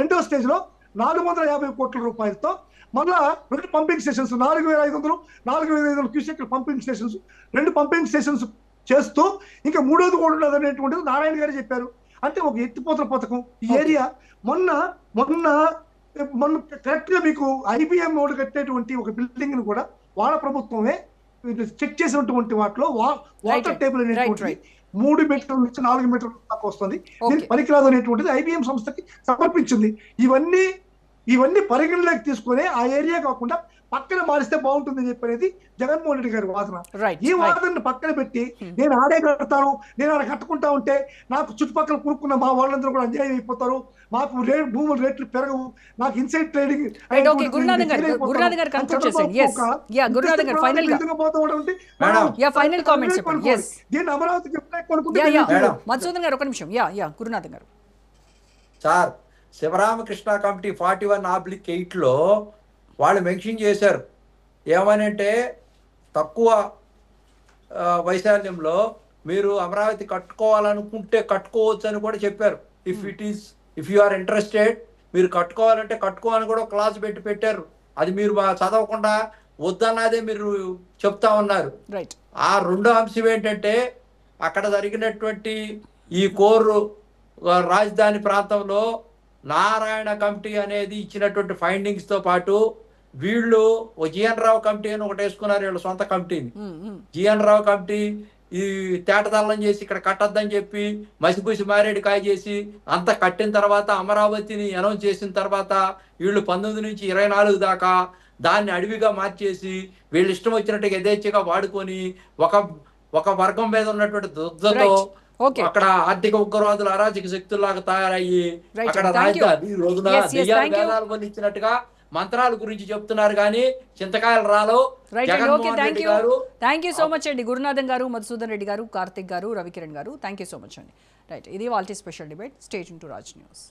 [SPEAKER 10] రెండో స్టేజ్ లో 450 కోట్ల రూపాయలతో మళ్ళా 2 పంపింగ్ స్టేషన్స్ 4,500 క్యూసెక్ల పంపింగ్ స్టేషన్స్ 2 పంపింగ్ స్టేషన్స్ చేస్తూ ఇంకా మూడోది కూడా ఉండదు అనేటువంటిది నారాయణ గారు చెప్పారు. అంటే ఒక ఎత్తిపోతల పథకం ఈ ఏరియా మొన్న కరెక్ట్ గా మీకు IBM ఓడి కట్టేటువంటి ఒక బిల్డింగ్ ని కూడా వాళ్ళ ప్రభుత్వమే చెక్ చేసినటువంటి వాటిలో వాటర్ టేబుల్ అనేటువంటిది 3 మీటర్ల నుంచి 4 మీటర్ల దాకా వస్తుంది. దీనికి పనికిరాదు అనేటువంటిది IBM సంస్థకి సమర్పించింది. ఇవన్నీ పరిగణలోకి తీసుకుని ఆ ఏరియా కాకుండా పక్కన మారిస్తే బాగుంటుందని చెప్పనేది జగన్మోహన్ రెడ్డి గారి వాదన. ఈ వాదనను పక్కన పెట్టి నేను ఆడే కడతాను, నేను ఆడ కట్టుకుంటా ఉంటే నాకు చుట్టుపక్కల కొనుక్కున్న మా వాళ్ళందరూ కూడా అన్యాయం అయిపోతారు, మాకు భూముల రేట్లు పెరగవు, నాకు ఇన్సైడ్ ట్రేడింగ్ దీన్ని అమరావతికి
[SPEAKER 12] సార్ శివరామకృష్ణ కమిటీ 41/8లో వాళ్ళు మెన్షన్ చేశారు ఏమనంటే తక్కువ వైశాల్యంలో మీరు అమరావతి కట్టుకోవాలనుకుంటే కట్టుకోవచ్చు అని కూడా చెప్పారు. ఇఫ్ యు ఆర్ ఇంట్రెస్టెడ్ మీరు కట్టుకోవాలంటే కట్టుకోవాలని కూడా క్లాస్ పెట్టారు. అది మీరు చదవకుండా వద్దన్నదే మీరు చెప్తా ఉన్నారు. ఆ రెండో అంశం ఏంటంటే అక్కడ జరిగినటువంటి ఈ కోరు రాజధాని ప్రాంతంలో నారాయణ కమిటీ అనేది ఇచ్చినటువంటి ఫైండింగ్స్ తో పాటు వీళ్ళు ఓ జిఎన్ రావు కమిటీ అని ఒకటి వేసుకున్నారు, వీళ్ళ సొంత కమిటీని. జిఎన్ రావు కమిటీ ఈ తేటతల్లం చేసి ఇక్కడ కట్టద్దని చెప్పి మసిపూసి మారేడు కాయ చేసి అంతా కట్టిన తర్వాత అమరావతిని అనౌన్స్ చేసిన తర్వాత వీళ్ళు 19 నుంచి 24 దాకా దాన్ని అడవిగా మార్చేసి వీళ్ళు ఇష్టం వచ్చినట్టుగా యథేచ్ఛగా వాడుకొని ఒక వర్గం మీద ఉన్నటువంటి దుగ్ధతో అక్కడ ఆర్థిక ఉగ్రవాదులు అరాజక శక్తుల్లాగా తయారయ్యి అక్కడ రాజధాని ఈ రోజున దెయ్యాలు వేదాలు కొని ఇచ్చినట్టుగా మంత్రాల గురించి చెప్తున్నారు కానీ చింతకాయలు రాలో. జగన్మోహన్ రెడ్డి గారు
[SPEAKER 1] థ్యాంక్ యూ సో మచ్ అండి. గురునాథన్ గారు, మధుసూదన్ రెడ్డి గారు, Karthik garu, Ravikiran garu, thank you so much అండి. రైట్, ఇది వాల్టీ special debate. Stay tune to Raj news.